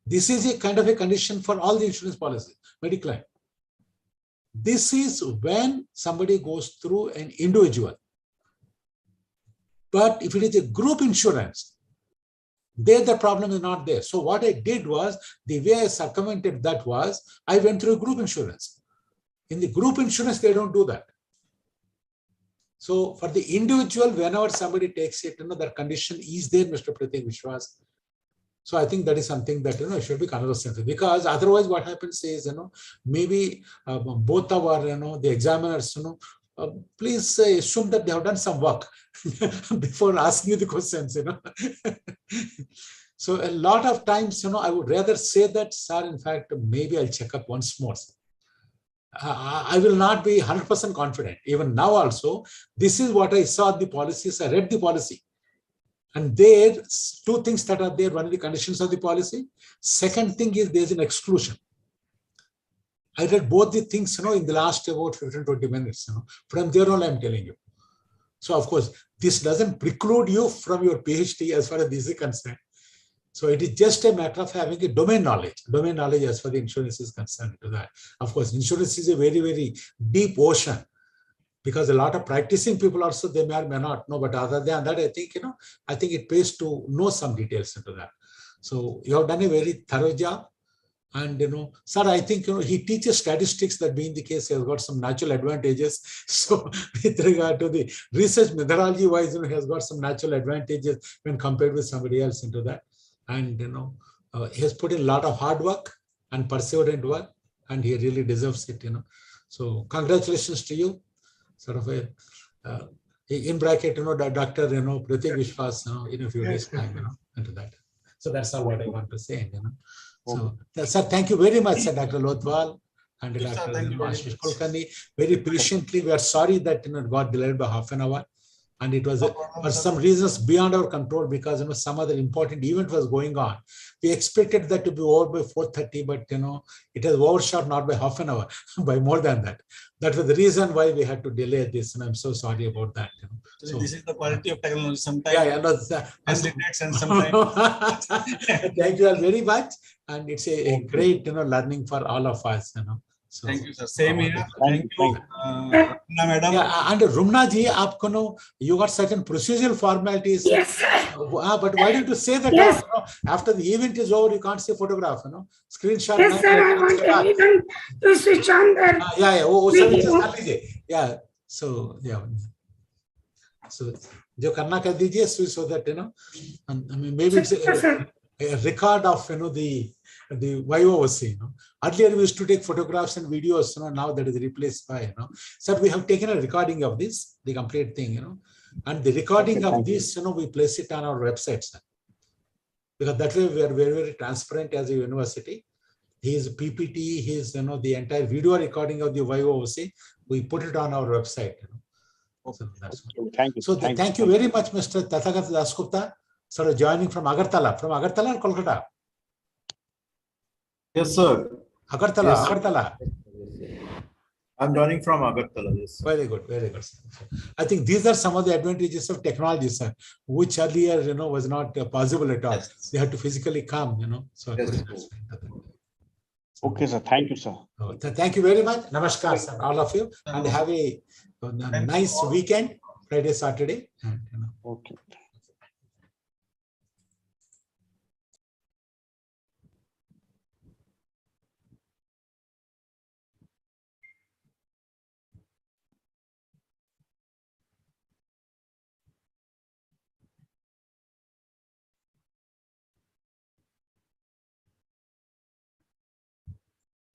This is a kind of a condition for all the insurance policies, medical. This is when somebody goes through an individual. But if it is a group insurance, there the problem is not there. So what I did was, the way I circumvented that was, I went through group insurance. In the group insurance, they don't do that. So for the individual, whenever somebody takes it, that condition is there, Mr. Prateek Biswas. So I think that is something that, should be considered, because otherwise what happens is, maybe both our, the examiners, please assume that they have done some work before asking you the questions, So a lot of times, I would rather say that, sir, in fact, maybe I'll check up once more. I will not be 100% confident. Even now also, this is what I saw the policies. I read the policy. And there, two things that are there. One is the conditions of the policy. Second thing is there's an exclusion. I read both the things, in the last about 15-20 minutes. From there on, I'm telling you. So of course, this doesn't preclude you from your PhD as far as this is concerned. So it is just a matter of having a domain knowledge as far as the insurance is concerned to that. Of course, insurance is a very, very deep ocean, because a lot of practicing people also, they may or may not know, but other than that, I think, I think it pays to know some details into that. So you have done a very thorough job. And, sir, I think, he teaches statistics, that being the case, he has got some natural advantages. So with regard to the research methodology wise, he has got some natural advantages when compared with somebody else into that. And, he has put in a lot of hard work and perseverant work, and he really deserves it, So congratulations to you. Sort of a, in bracket, Dr. Prateek Biswas, in a few days time, into that. So that's all what I want to say, So, sir, thank you very much, sir, Dr. Lodwal and Dr. Ashish Kulkarni. Very patiently, we are sorry that it got delayed by half an hour. And it was for some reasons beyond our control, because some other important event was going on. We expected that to be over by 4:30, but it has overshot not by half an hour, by more than that. That was the reason why we had to delay this, and I'm so sorry about that. So this is the quality of technology. Sometimes and sometimes. Thank you all very much, and it's a great learning for all of us. So, thank you, sir. Same here. Thank you, madam. Yeah, and Rumna ji, you got certain procedural formalities. Yes, sir. But why did you say that? Yes. After the event is over, you can't see photograph. Screenshot. Yes, sir. I want everyone to switch on their video. Yeah. So yeah. So जो करना कर दीजिए, so that maybe it's a record of the Viva Voce. Earlier we used to take photographs and videos. Now that is replaced by So we have taken a recording of this, the complete thing. And the recording of this, we place it on our website, sir. Because that way we are very, very transparent as a university. his PPT, his the entire video recording of the Viva Voce. We put it on our website. So that's Thank you. So thank you very much, Mr. Tathagat Dasgupta, sort of joining from Agartala. From Agartala or Kolkata? Yes, sir. Agartala, Yes, sir. Agartala. I'm joining from Agartala. Yes, sir. Very good, very good. I think these are some of the advantages of technology, sir, which earlier, was not possible at all. Yes. They had to physically come, So Yes. Okay, sir. Thank you, sir. Thank you very much. Namaskar, sir, all of you, and have a nice weekend, Friday, Saturday. Okay.